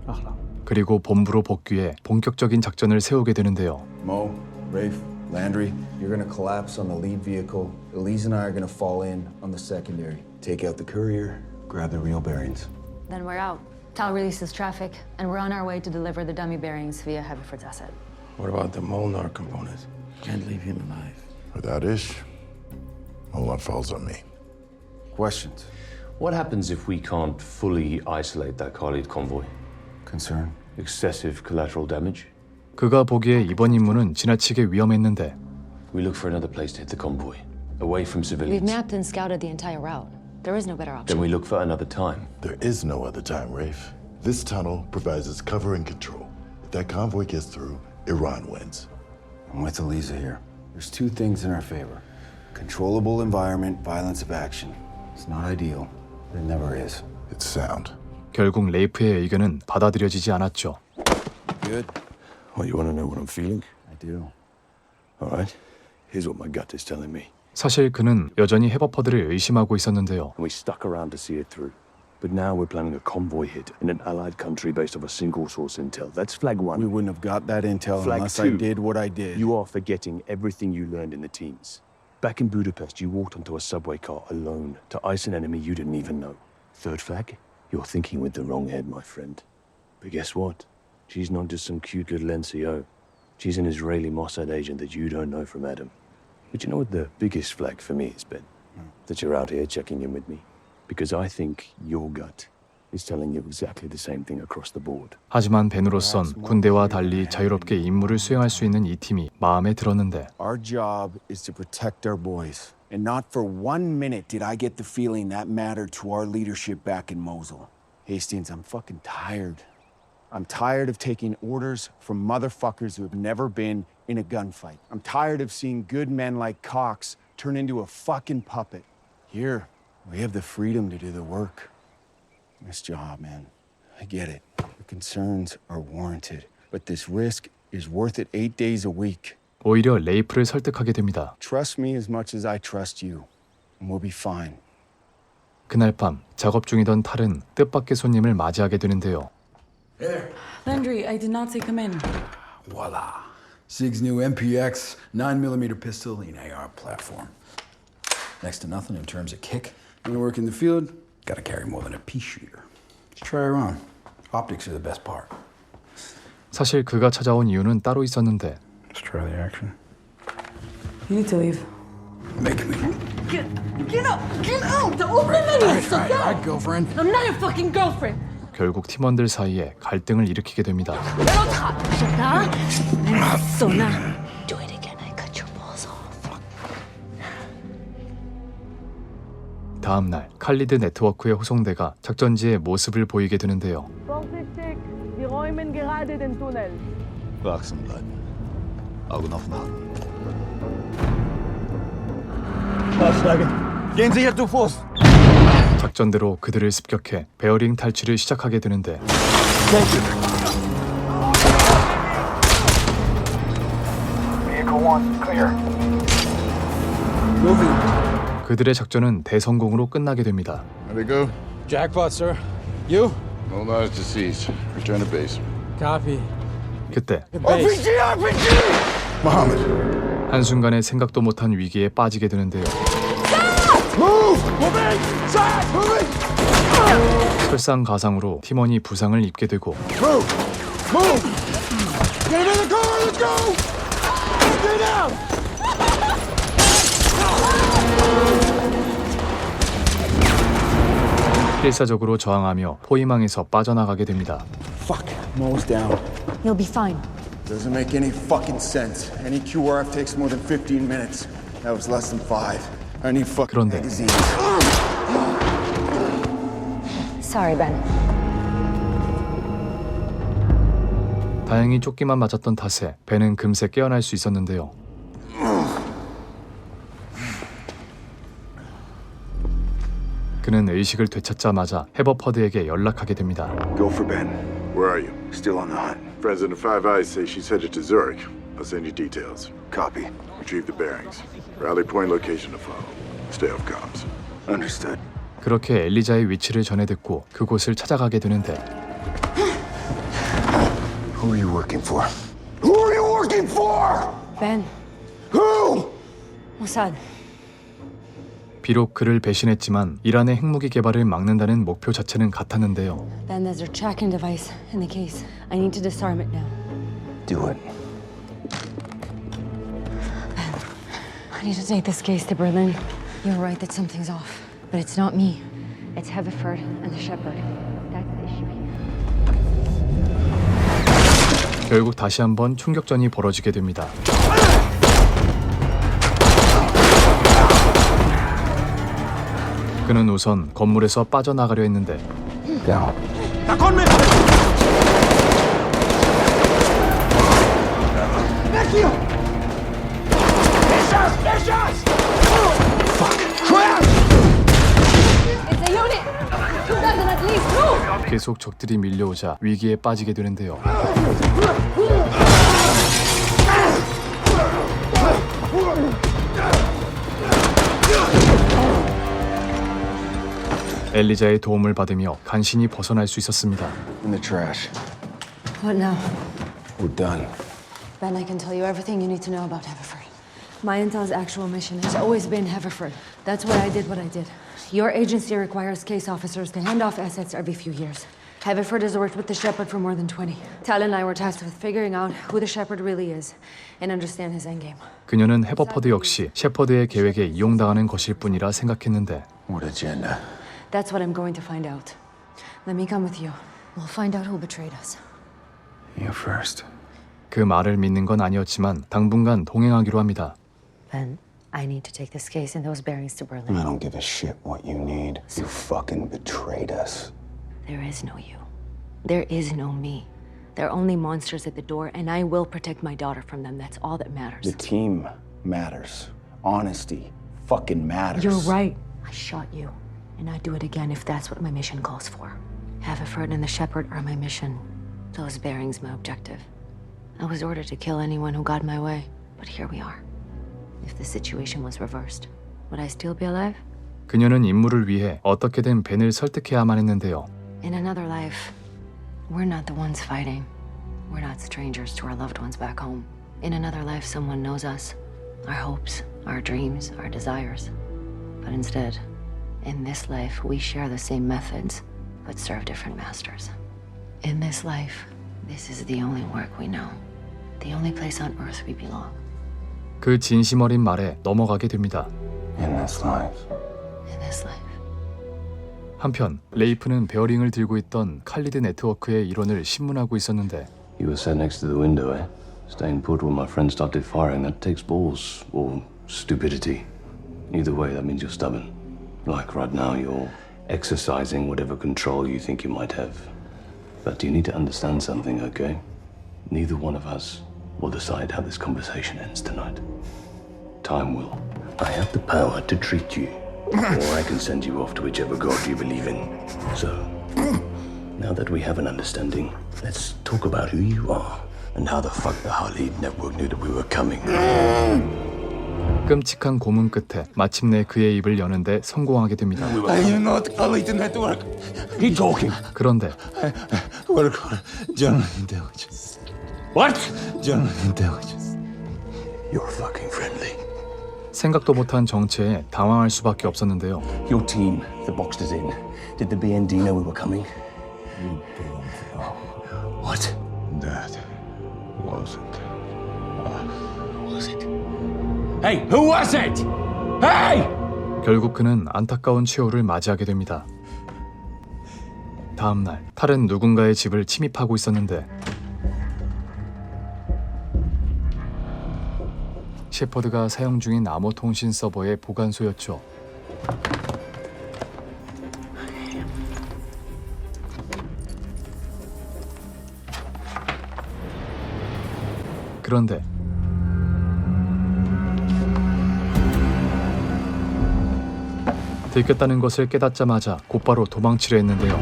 Ahla. 그리고 본부로 복귀해 본격적인 작전을 세우게 되는데요. Mo, Rafe, Landry, you're gonna collapse on the lead vehicle. Elise and I are gonna fall in on the secondary. Take out the courier, grab the real bearings. Then we're out. Tal releases traffic, and we're on our way to deliver the dummy bearings via Haverford's asset. What about the Molnar component? Can't leave him alive. Without Ish, all that falls on me. Questions? What happens if we can't fully isolate that Khalid convoy? Concern? Excessive collateral damage? 그가 보기에 이번 임무는 지나치게 위험했는데 We look for another place to hit the convoy, away from We've civilians. mapped and scouted the entire route. There is no better option. Then we look for another time. There is no other time, Rafe. This tunnel provides us cover and control. If that convoy gets through, Iran wins. I'm with Elisa here. There's two things in our favor. Controllable environment, violence of action. It's not ideal, but it never is. It's sound. 결국 레이프의 의견은 받아들여지지 않았죠. Good. Well, you want to know what I'm feeling? I do. All right. Here's what my gut is telling me. 사실 그는 여전히 해버퍼들을 의심하고 있었는데요. We stuck around to see it through. But now we're planning a convoy hit in an allied country based off a single source intel. That's flag one. We wouldn't have got that intel Flag unless two. I did what I did. You are forgetting everything you learned in the teens. Back in Budapest, you walked onto a subway car alone to ice an enemy you didn't even know. Third flag? You're thinking with the wrong head, my friend. But guess what? She's not just some cute little NCO. She's an Israeli Mossad agent that you don't know from Adam. But you know what the biggest flag for me has been? That you're out here checking in with me. Because I think your gut is telling you exactly the same thing across the board. 하지만 벤으로선 군대와 달리 자유롭게 임무를 수행할 수 있는 이 팀이 마음에 들었는데 Our job is to protect our boys. And not for 1 minute did I get the feeling that mattered to our leadership back in Mosul. Hastings, I'm fucking tired. I'm tired of taking orders from motherfuckers who have never been in a gunfight. I'm tired of seeing good men like Cox turn into a fucking puppet. Here, we have the freedom to do the work. This job, man, I get it. The concerns are warranted. But this risk is worth it 8 days a week. 오히려 레이프를 설득하게 됩니다. Trust me as much as I trust you, and we'll be fine. 그날 밤 작업 중이던 탈은 뜻밖의 손님을 맞이하게 되는데요. Hey there. Landry, I did not say come in. Voila. SIG's new MPX 9mm pistol and AR platform. Next to nothing in terms of kick. When you work in the field, gotta carry more than a pea shooter. Just try her on. Optics are the best part. 사실 그가 찾아온 이유는 따로 있었는데. Let's try the action. You need to leave. Make me. Get up! Get out! Open the All right, girlfriend. I'm not your fucking girlfriend! 결국 팀원들 사이에 갈등을 일으키게 됩니다. Do it again, I cut your balls off. 다음 날 칼리드 네트워크의 호송대가 작전지에 모습을 보이게 되는데요. Wir räumen gerade den Tunnel. Wachsen bleiben. Augen offen halten. Gehen Sie hier zu Fuß. 작전대로 그들을 습격해 베어링 탈취를 시작하게 되는데 그들의 작전은 대성공으로 끝나게 됩니다. There they go. Jackpot, sir. You? No lives deceased. Return to base. Copy. 그때 RPG! RPG! Mohammed. 한순간에 생각도 못한 위기에 빠지게 되는데요. Move! Moving! Side! Moving! 설상가상으로 팀원이 부상을 입게 되고 Move! Move! Get into the car! Let's go! Stay down! 필사적으로 저항하며 포위망에서 빠져나가게 됩니다. Fuck, Mo's down. You'll be fine. Doesn't make any fucking sense. Any QRF takes more than 15 minutes. That was less than 5. I need fucking 그런데 magazines. Sorry, Ben. 다행히 조끼만 맞았던 탓에 벤은 금세 깨어날 수 있었는데요. 그는 의식을 되찾자마자 해버퍼드에게 연락하게 됩니다. Go for Ben. Where are you? Still on the hunt. Friends in the Five Eyes say she's headed to Zurich. I'll send you details. Copy. Retrieve the bearings. Rally point location to follow. Stay off comms. Understood. 그렇게 엘리자의 위치를 전해 듣고 그곳을 찾아가게 되는데 Who are you working for? Who are you working for? Ben. Who? Mossad. 비록 그를 배신했지만 이란의 핵무기 개발을 막는다는 목표 자체는 같았는데요. Ben, there's a tracking device in the case. I need to disarm it now. Do it. Ben, I need to take this case to Berlin. You're right that something's off. But it's not me. It's Haverford and the Shepherd. That's the issue here. 결국 다시 한번 총격전이 벌어지게 됩니다. 그는 우선 건물에서 빠져나가려 했는데 계속 적들이 밀려오자 위기에 빠지게 되는데요. 엘리자의 도움을 받으며 간신히 벗어날 수 있었습니다. In the trash. What now? We're done. Ben, I can tell you everything you need to know about Haverford. My intel's actual mission has always been Haverford. That's why I did what I did. Your agency requires case officers to hand off assets every few years. Haverford has worked with the Shepherd for more than 20. Tal and I were tasked with figuring out who the Shepherd really is and understand his endgame. 그녀는 해버퍼드 역시 셰퍼드의 계획에 이용당하는 것일 뿐이라 생각했는데 What agenda? That's what I'm going to find out. Let me come with you. We'll find out who betrayed us. You first. 그 말을 믿는 건 아니었지만 당분간 동행하기로 합니다. Ben, I need to take this case and those bearings to Berlin. I don't give a shit what you need. You fucking betrayed us. There is no you. There is no me. There are only monsters at the door, and I will protect my daughter from them. That's all that matters. The team matters. Honesty fucking matters. You're right. I shot you, and I'd do it again if that's what my mission calls for. Haverford and the Shepherd are my mission. Those bearings my objective. I was ordered to kill anyone who got my way, but here we are. If the situation was reversed, would I still be alive? 그녀는 임무를 위해 어떻게든 벤을 설득해야만 했는데요. In another life, we're not the ones fighting. We're not strangers to our loved ones back home. In another life, someone knows us, our hopes, our dreams, our desires. But instead, in this life, we share the same methods, but serve different masters. In this life, this is the only work we know. The only place on earth we belong. 그 진심 어린 말에 넘어가게 됩니다. In this life. In this life. 한편 레이프는 베어링을 들고 있던 칼리드 네트워크의 일원을 신문하고 있었는데 You were sat next to the window, eh? Staying put when my friend started firing. That takes balls or stupidity. Either way, that means you're stubborn. Like right now, you're exercising whatever control you think you might have. But you need to understand something, okay? Neither one of us will decide how this conversation ends tonight. Time will. I have the power to treat you, or I can send you off to whichever god you believe in. So, now that we have an understanding, let's talk about who you are and how the fuck the Harley Network knew that we were coming. 끔찍한 고문 끝에 마침내 그의 입을 여는데 성공하게 됩니다. You know the Harley Network. Keep talking. 그런데 What? General intelligence. What? General intelligence. You're fucking friendly. 생각도 못한 정체에 당황할 수밖에 없었는데요. Your team, the boxed us in. Did the BND know we were coming? What? That wasn't. Was it? Hey, who was it? Hey! 결국 그는 안타까운 최후를 맞이하게 됩니다. 다음 날, 탈은 누군가의 집을 침입하고 있었는데 셰퍼드가 사용 중인 암호 통신 서버의 보관소였죠. 그런데 들켰다는 것을 깨닫자마자 곧바로 도망치려 했는데요.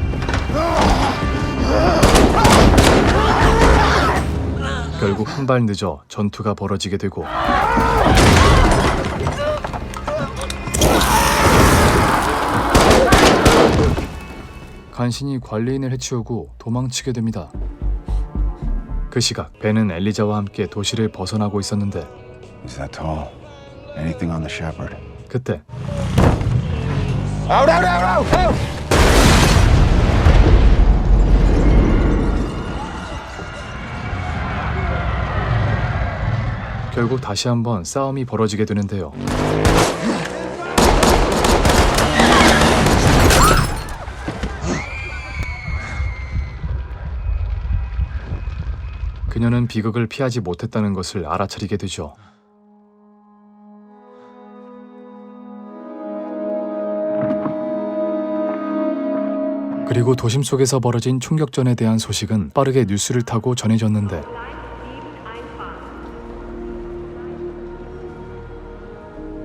결국 한 발 늦어 전투가 벌어지게 되고 간신히 관리인을 해치우고 도망치게 됩니다. 그 시각 벤은 엘리자와 함께 도시를 벗어나고 있었는데 Is that tall? Anything on the Shepherd? 그때 Out, out, out, out, out! 결국 다시 한번 싸움이 벌어지게 되는데요. 그녀는 비극을 피하지 못했다는 것을 알아차리게 되죠. 그리고 도심 속에서 벌어진 총격전에 대한 소식은 빠르게 뉴스를 타고 전해졌는데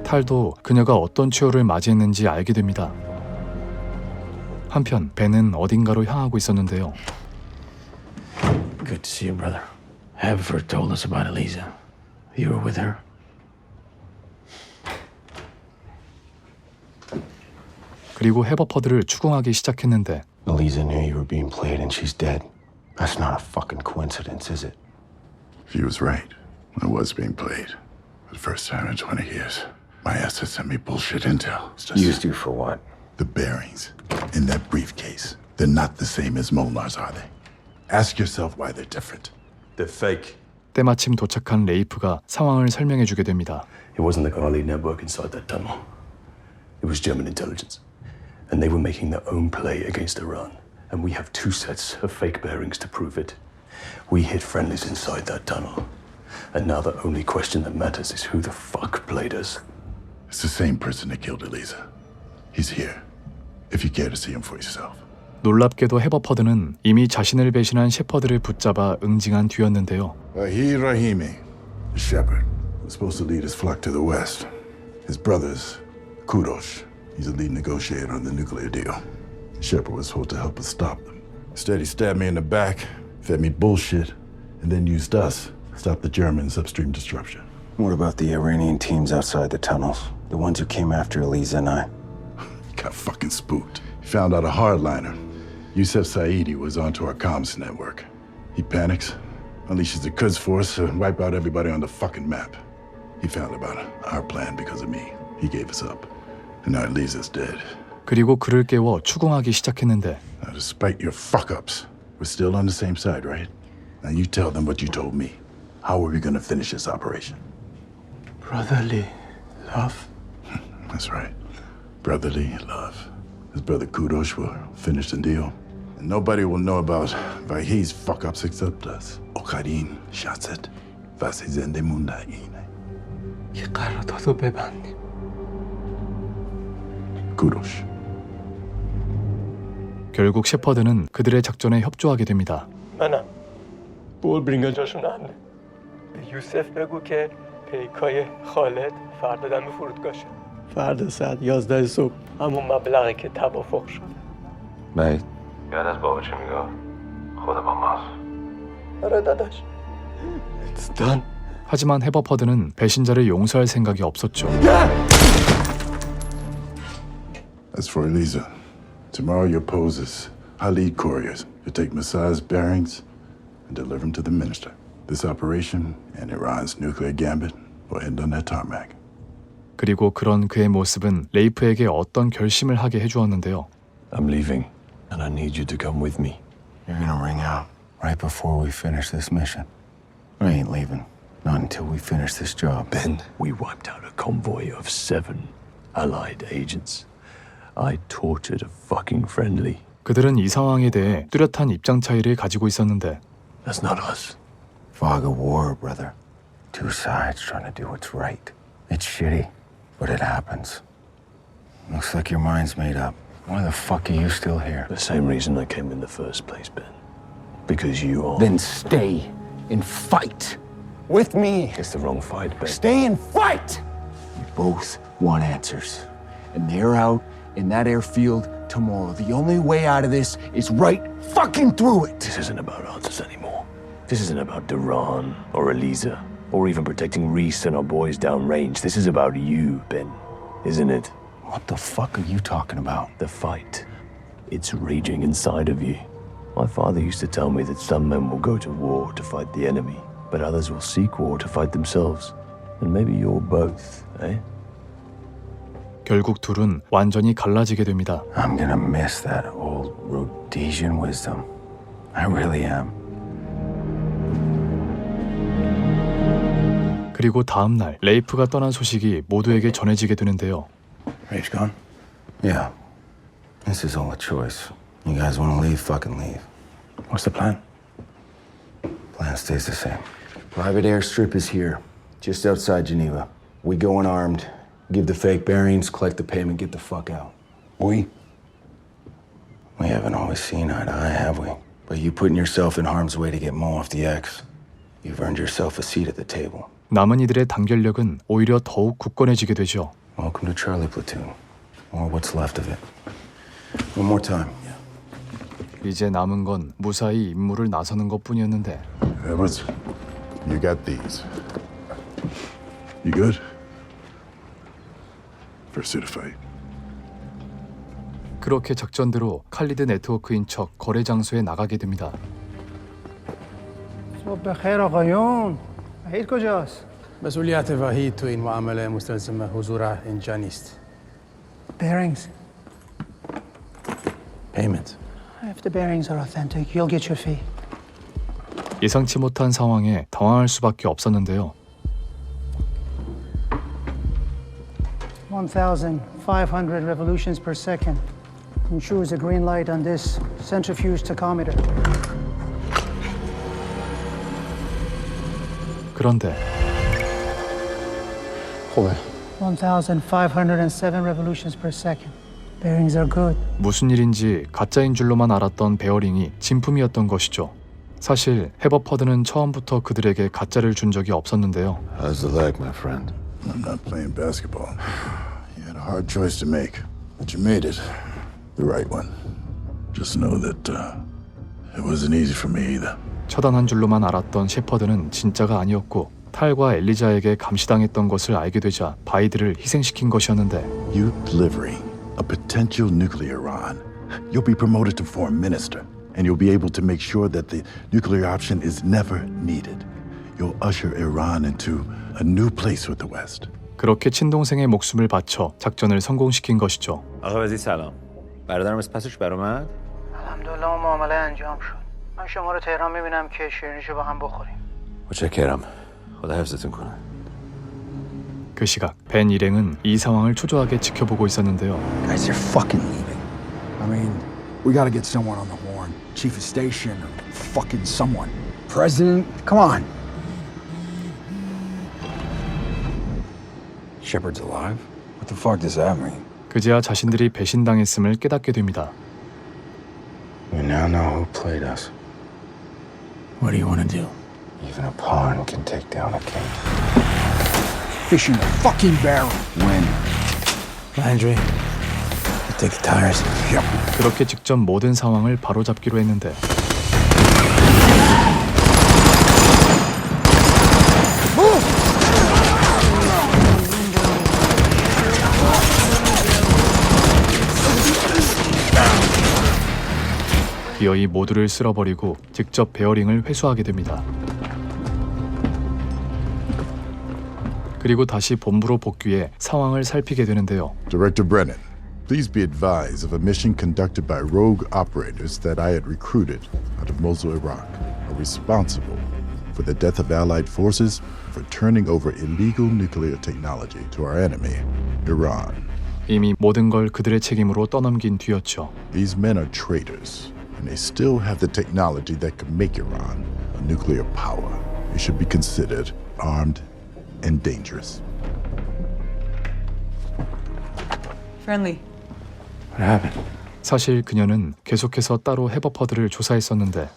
탈도 그녀가 어떤 최후를 맞이했는지 알게 됩니다. 한편 벤은 어딘가로 향하고 있었는데요. Good to see you, brother. Haverford told us about Eliza. You were with her? 그리고 해버퍼드를 추궁하기 시작했는데 Eliza knew you were being played and she's dead. That's not a fucking coincidence, is it? She was right. I was being played. For the first time in 20 years. My assets sent me bullshit intel. It's just Used you for what? the bearings in that briefcase. They're not the same as Molnar's, are they? Ask yourself why they're different. They're fake. 때마침 도착한 레이프가 상황을 설명해주게 됩니다. It wasn't the Garli network inside that tunnel. It was German intelligence. And they were making their own play against Iran. And we have 2 sets of fake bearings to prove it. We hit friendlies inside that tunnel. And now the only question that matters is who the fuck played us. It's the same person that killed Elisa. He's here. If you care to see him for yourself. 놀랍게도 해버퍼드는 이미 자신을 배신한 셰퍼드를 붙잡아 응징한 뒤였는데요. Vahid Rahimi, the shepherd, was supposed to lead his flock to the west. His brothers, Kudosh, he's a lead negotiator on the nuclear deal. The shepherd was supposed to help us stop them. Instead, he stabbed me in the back, fed me bullshit, and then used us to stop the Germans' upstream disruption. What about the Iranian teams outside the tunnels? The ones who came after Elisa and I? Got fucking spooked. He found out a hardliner, Youssef Saidi, was onto our comms network. He panics, unleashes the Quds force to wipe out everybody on the fucking map. He found about our plan because of me. He gave us up. And now Elisa's dead. 그리고 그를 깨워 추궁하기 시작했는데 Now, despite your fuck-ups, we're still on the same side, right? Now you tell them what you told me. How are we gonna finish this operation? Brotherly love. That's right. Brotherly love. His brother Kudosh will finish the deal. And nobody will know about Vahid's fuck-ups except us. Okarin, Shatzet, Vasizende Mundaine. 이 قراردادو ببندیم. Kudosh. 결국 셰퍼드는 그들의 작전에 협조하게 됩니다. منم بول برینگا جاشون عنده به یوسف بگو که پیکای خالد فردا دم فرودگاهشه فردا ساعت 11 صبح همون مبلغی که توافق شد Mate. یاد از بابا چی میگه؟ خدا با ماست آره داداش It's done. 하지만 해버퍼드는 배신자를 용서할 생각이 없었죠. As for Elisa, tomorrow your pose is Halid couriers. You take Masai's bearings and deliver them to the minister. This operation and Iran's nuclear gambit will end on that tarmac. 그리고 그런 그의 모습은 레이프에게 어떤 결심을 하게 해주었는데요. I'm leaving, and I need you to come with me. You're gonna ring out right before we finish this mission. I ain't leaving. Not until we finish this job. Ben, we wiped out a convoy of 7 Allied agents. I tortured a fucking friendly. 그들은 이 상황에 대해 뚜렷한 입장 차이를 가지고 있었는데 That's not us. Fog of war, brother. 2 sides trying to do what's right. It's shitty, but it happens. Looks like your mind's made up. Why the fuck are you still here? The same reason I came in the first place, Ben. Because you are... Then stay and fight with me. It's the wrong fight, Ben. Stay and fight! You both want answers. And they're out in that airfield tomorrow. The only way out of this is right fucking through it. This isn't about answers anymore. This isn't about Duran or Elisa or even protecting Reese and our boys downrange. This is about you, Ben, isn't it? What the fuck are you talking about? The fight. It's raging inside of you. My father used to tell me that some men will go to war to fight the enemy, but others will seek war to fight themselves. And maybe you're both, eh? 결국 둘은 완전히 갈라지게 됩니다. I'm gonna miss that old Rhodesian wisdom. I really am. 그리고 다음 날 레이프가 떠난 소식이 모두에게 전해지게 되는데요. Rage gone? Yeah. This is all a choice. You guys want to leave? Fucking leave. What's the plan? Plan stays the same. Private airstrip is here, just outside Geneva. We go unarmed, give the fake bearings, collect the payment, get the fuck out. We haven't always seen eye to eye, have we? But you putting yourself in harm's way to get Mo off the X, you've earned yourself a seat at the table. 남은 이들의 단결력은 오히려 더욱 굳건해지게 되죠. Welcome to Charlie Platoon, or what's left of it. One more time. 이제 남은 건 무사히 임무를 나서는 것뿐이었는데. Edwards, you got these. You good? First to fight. 그렇게 작전대로 칼리드 네트워크인 척 거래 장소에 나가게 됩니다. صبح بخیر آقایون. وحید کجاست؟ مسئولیت وحید تو این معامله مستلزم حضور اینجا نیست. Bearings. Payment. If the bearings are authentic, you'll get your fee. 예상치 못한 상황에 당황할 수밖에 없었는데요. 1,500 revolutions per second ensures a green light on this centrifuge tachometer. 그런데 1,507 revolutions per second. Bearings are good. 무슨 일인지 가짜인 줄로만 알았던 베어링이 진품이었던 것이죠. 사실 해버퍼드는 처음부터 그들에게 가짜를 준 적이 없었는데요. How's the leg, my friend? I'm not playing basketball. You had a hard choice to make, but you made it. The right one. Just know that it wasn't easy for me either. 처단한 줄로만 알았던 셰퍼드는 진짜가 아니었고 탈과 엘리자에게 감시당했던 것을 알게 되자 바이드를 희생시킨 것이었는데 You delivering a potential nuclear Iran. You'll be promoted to foreign minister, and you'll be able to make sure that the nuclear option is never needed. You'll usher Iran into a new place with the West. 그렇게 친동생의 목숨을 바쳐 작전을 성공시킨 것이죠. آقا وزیر سلام. برادرم از پسش برآمد؟ الحمدلله اون معامله انجام شد. من شما رو تهران میبینم که شیرینیشو با هم بخوریم. متشکرم. خدا حفظتون کنه. 그 시각 벤 일행은 이 상황을 초조하게 지켜보고 있었는데요. Guys, you're fucking leaving. I mean, we gotta get someone on the horn. Chief of station or fucking someone. President, come on. Shepard's alive? What the fuck does that mean? 그제야 자신들이 배신당했음을 깨닫게 됩니다. We now know who played us. What do you want to do? Even a pawn can take down a king. Fish in the fucking barrel. When? Landry, you take the tires. Yep. 그렇게 직접 모든 상황을 바로잡기로 했는데 기어이 모두를 쓸어버리고 직접 베어링을 회수하게 됩니다. 그리고 다시 본부로 복귀해 상황을 살피게 되는데요. Director Brennan, please be advised of a mission conducted by rogue operators that I had recruited out of Mosul, Iraq, are responsible for the death of Allied forces for turning over illegal nuclear technology to our enemy, Iran. 이미 모든 걸 그들의 책임으로 떠넘긴 뒤였죠. These men are traitors, and they still have the technology that could make Iran a nuclear power. They should be considered armed and dangerous. Friendly. What happened? 사실 그녀는 계속해서 따로 해버퍼드를 조사했었는데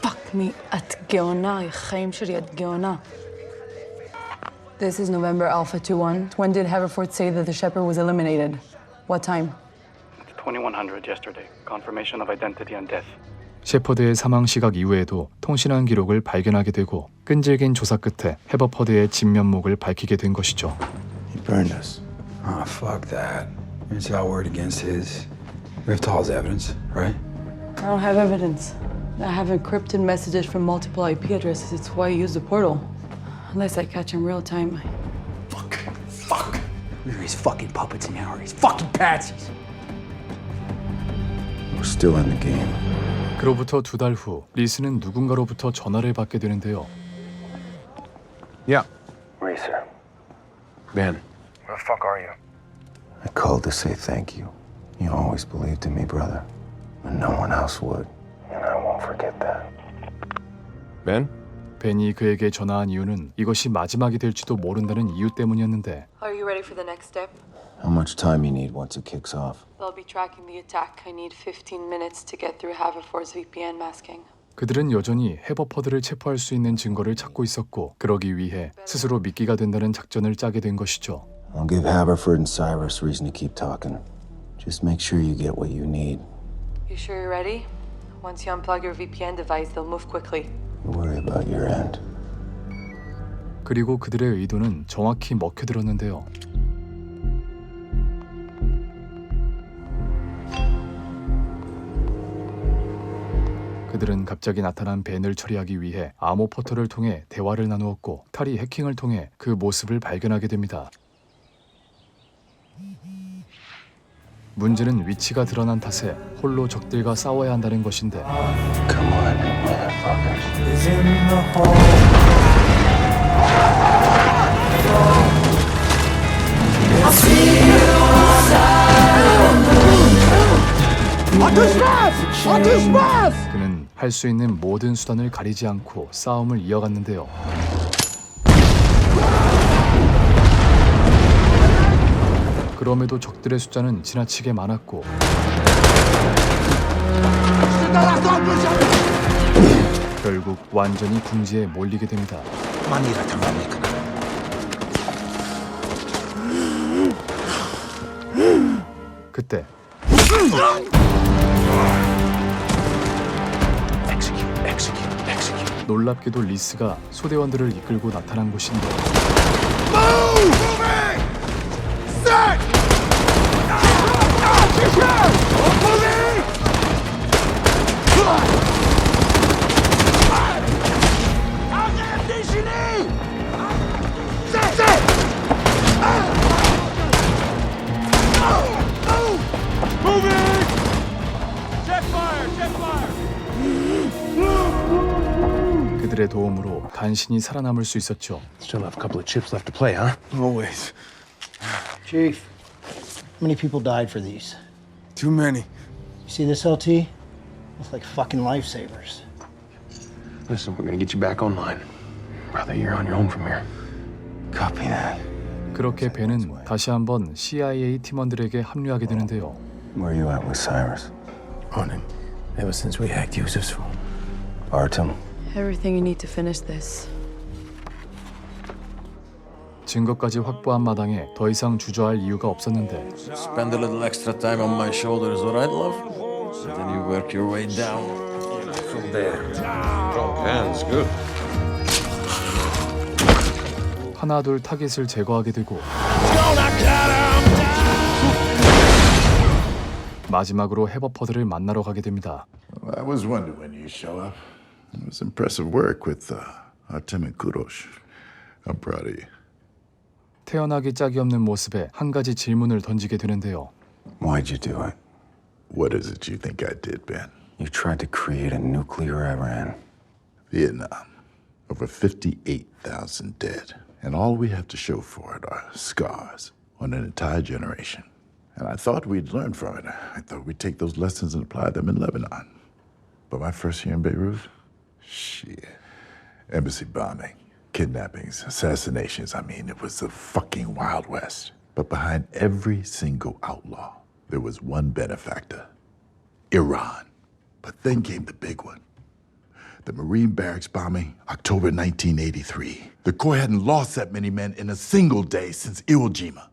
Fuck me, את גאונה, החיים שלי, את גאונה. This is November Alpha 21. When did Haverford say that the Shepherd was eliminated? What time? 2100 yesterday. Confirmation of identity and death. 셰퍼드의 사망 시각 이후에도 통신한 기록을 발견하게 되고 끈질긴 조사 끝에 해버퍼드의 진면목을 밝히게 된 것이죠. He burned us. Ah, fuck that. It's our word against his. We have Tall's evidence, right? I don't have evidence. I have encrypted messages from multiple IP addresses. It's why I use the portal. Unless I catch him real time. Fuck. We're his fucking puppets now, or his fucking patsies. We're still in the game. 그로부터 2달 후 리스는 누군가로부터 전화를 받게 되는데요. Yeah. Racer. Ben. Where the fuck are you? I called to say thank you. You always believed in me, brother. When no one else would. And I won't forget that. Ben? 벤이 그에게 전화한 이유는 이것이 마지막이 될지도 모른다는 이유 때문이었는데 Are you ready for the next step? How much time you need once it kicks off? They'll be tracking the attack. I need 15 minutes to get through Haverford's VPN masking. 그들은 여전히 해버퍼드를 체포할 수 있는 증거를 찾고 있었고 그러기 위해 스스로 미끼가 된다는 작전을 짜게 된 것이죠. I'll give Haverford and Cyrus reason to keep talking. Just make sure you get what you need. You sure you're ready? Once you unplug your VPN device, they'll move quickly. Worry about your end. 그리고 그들의 의도는 정확히 먹혀들었는데요. 그들은 갑자기 나타난 벤을 처리하기 위해 암호 포털을 통해 대화를 나누었고 탈이 해킹을 통해 그 모습을 발견하게 됩니다. 문제는 위치가 드러난 탓에 홀로 적들과 싸워야 한다는 것인데 그는 할 수 있는 모든 수단을 가리지 않고 싸움을 이어갔는데요. 그럼에도 적들의 숫자는 지나치게 많았고 결국 완전히 궁지에 몰리게 됩니다. 그때 놀랍게도 리스가 소대원들을 이끌고 나타난 곳인데 그들의 도움으로 간신히 살아남을 수 있었죠. Still have a couple of chips left to play, huh? Always. Chief, how many people died for these? Too many. You see this LT? It's like fucking lifesavers. Listen, we're gonna get you back online. Brother, you're on your own from here. Copy that. 그렇게 벤은 다시 한번 CIA 팀원들에게 합류하게 되는데요. Where are you at with Cyrus? On him. Ever since we hacked Yusuf's phone. Artem. Everything you need to finish this. 증거까지 확보한 마당에 더 이상 주저할 이유가 없었는데 Spend a little extra time on my shoulder is what I'd love. And then you work your way down. From there. Strong hands, good. 하나둘 타깃을 제거하게 되고 마지막으로 해버퍼드를 만나러 가게 됩니다. Well, I was wondering when you show up. It was impressive work with Artem and Kurosh. I'm proud of you. 태어나기 짝이 없는 모습에 한 가지 질문을 던지게 되는데요. Why'd you do it? What is it you think I did, Ben? You tried to create a nuclear Iran. Vietnam. Over 58,000 dead. And all we have to show for it are scars on an entire generation. And I thought we'd learn from it. I thought we'd take those lessons and apply them in Lebanon. But my first year in Beirut, shit. Embassy bombing, kidnappings, assassinations. I mean, it was the fucking Wild West. But behind every single outlaw, there was one benefactor. Iran. But then came the big one. The Marine barracks bombing, October 1983. The Corps hadn't lost that many men in a single day since Iwo Jima.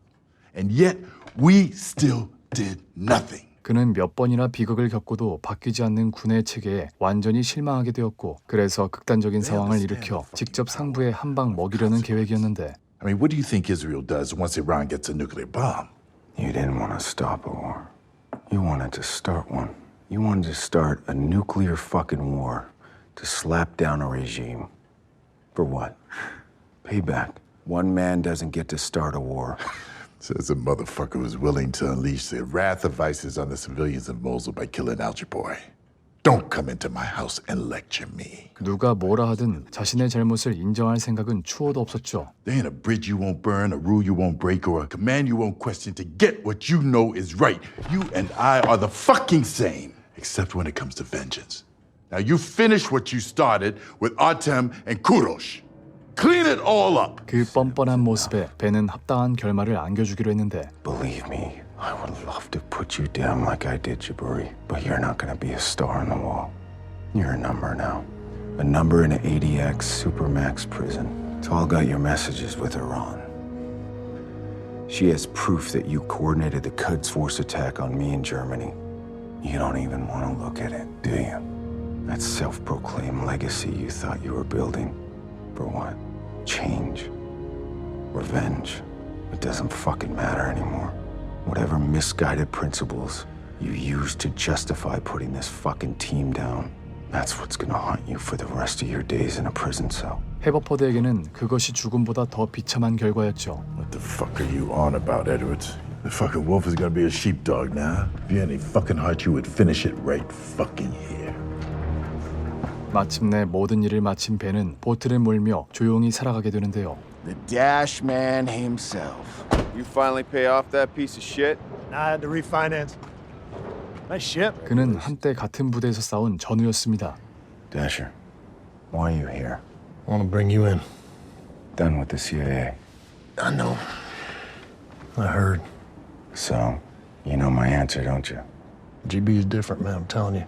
And yet, we still did nothing. 그는 몇 번이나 비극을 겪고도 바뀌지 않는 군의 체계에 완전히 실망하게 되었고 그래서 극단적인 상황을 일으켜 직접 상부에 한 방 먹이려는 계획이었는데 I mean, what do you think Israel does once Iran gets a nuclear bomb? You didn't want to stop a war. You wanted to start one. You wanted to start a nuclear fucking war to slap down a regime. For what? Payback. One man doesn't get to start a war. Says a motherfucker was willing to unleash the wrath of ISIS on the civilians of Mosul by killing Al Jaboy. Don't come into my house and lecture me. 누가 뭐라 하든 자신의 잘못을 인정할 생각은 추호도 없었죠. There ain't a bridge you won't burn, a rule you won't break, or a command you won't question to get what you know is right. You and I are the fucking same, except when it comes to vengeance. Now you finish what you started with Artem and Kurosh. Clean it all up. 그 뻔뻔한 모습에 벤은 합당한 결말을 안겨주기로 했는데 Believe me, I would love to put you down like I did Jaburi, but you're not gonna be a star on the wall. You're a number now. A number in an ADX Supermax prison. Tal got your messages with Iran. She has proof that you coordinated the Quds Force attack on me in Germany. You don't even want to look at it, do you? That self-proclaimed legacy you thought you were building. For what? Change. Revenge. It doesn't fucking matter anymore. Whatever misguided principles you used to justify putting this fucking team down, that's what's gonna haunt you for the rest of your days in a prison cell. 해버퍼드에게는 그것이 죽음보다 더 비참한 결과였죠. What the fuck are you on about, Edwards? The fucking wolf is gonna be a sheepdog now. If you had any fucking heart, you would finish it right fucking here. 마침내 모든 일을 마친 벤은 보트를 몰며 조용히 살아가게 되는데요. The Dash Man himself. You finally pay off that piece of shit? I had to refinance. Nice ship. 그는 한때 같은 부대에서 싸운 전우였습니다. Dasher, why are you here? I want to bring you in. Done with the CIA. I know. I heard. So, you know my answer, don't you? GB is different, man. I'm telling you.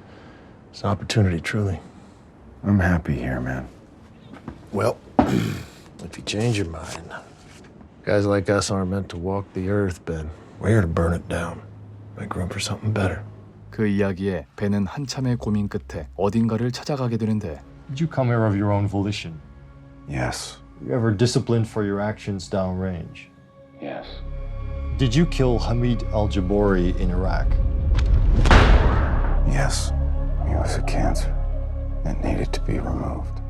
It's an opportunity, truly. I'm happy here, man. Well, if you change your mind, guys like us aren't meant to walk the earth, Ben. We're here to burn it down. Make room for something better. 그 이야기에 벤은 한참의 고민 끝에 어딘가를 찾아가게 되는데 Did you come here of your own volition? Yes. Were you ever disciplined for your actions downrange? Yes. Did you kill Hamid al-Jabouri in Iraq? Yes. He was a cancer that needed to be removed.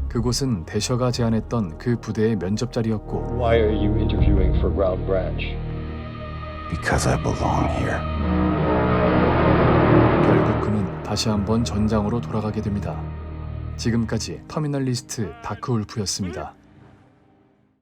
그곳은 대셔가 제안했던 그 부대의 면접 자리였고 Why are you interviewing for Ground Branch? Because I belong here. 결국 그는 다시 한번 전장으로 돌아가게 됩니다. 지금까지 터미널리스트 다크울프였습니다.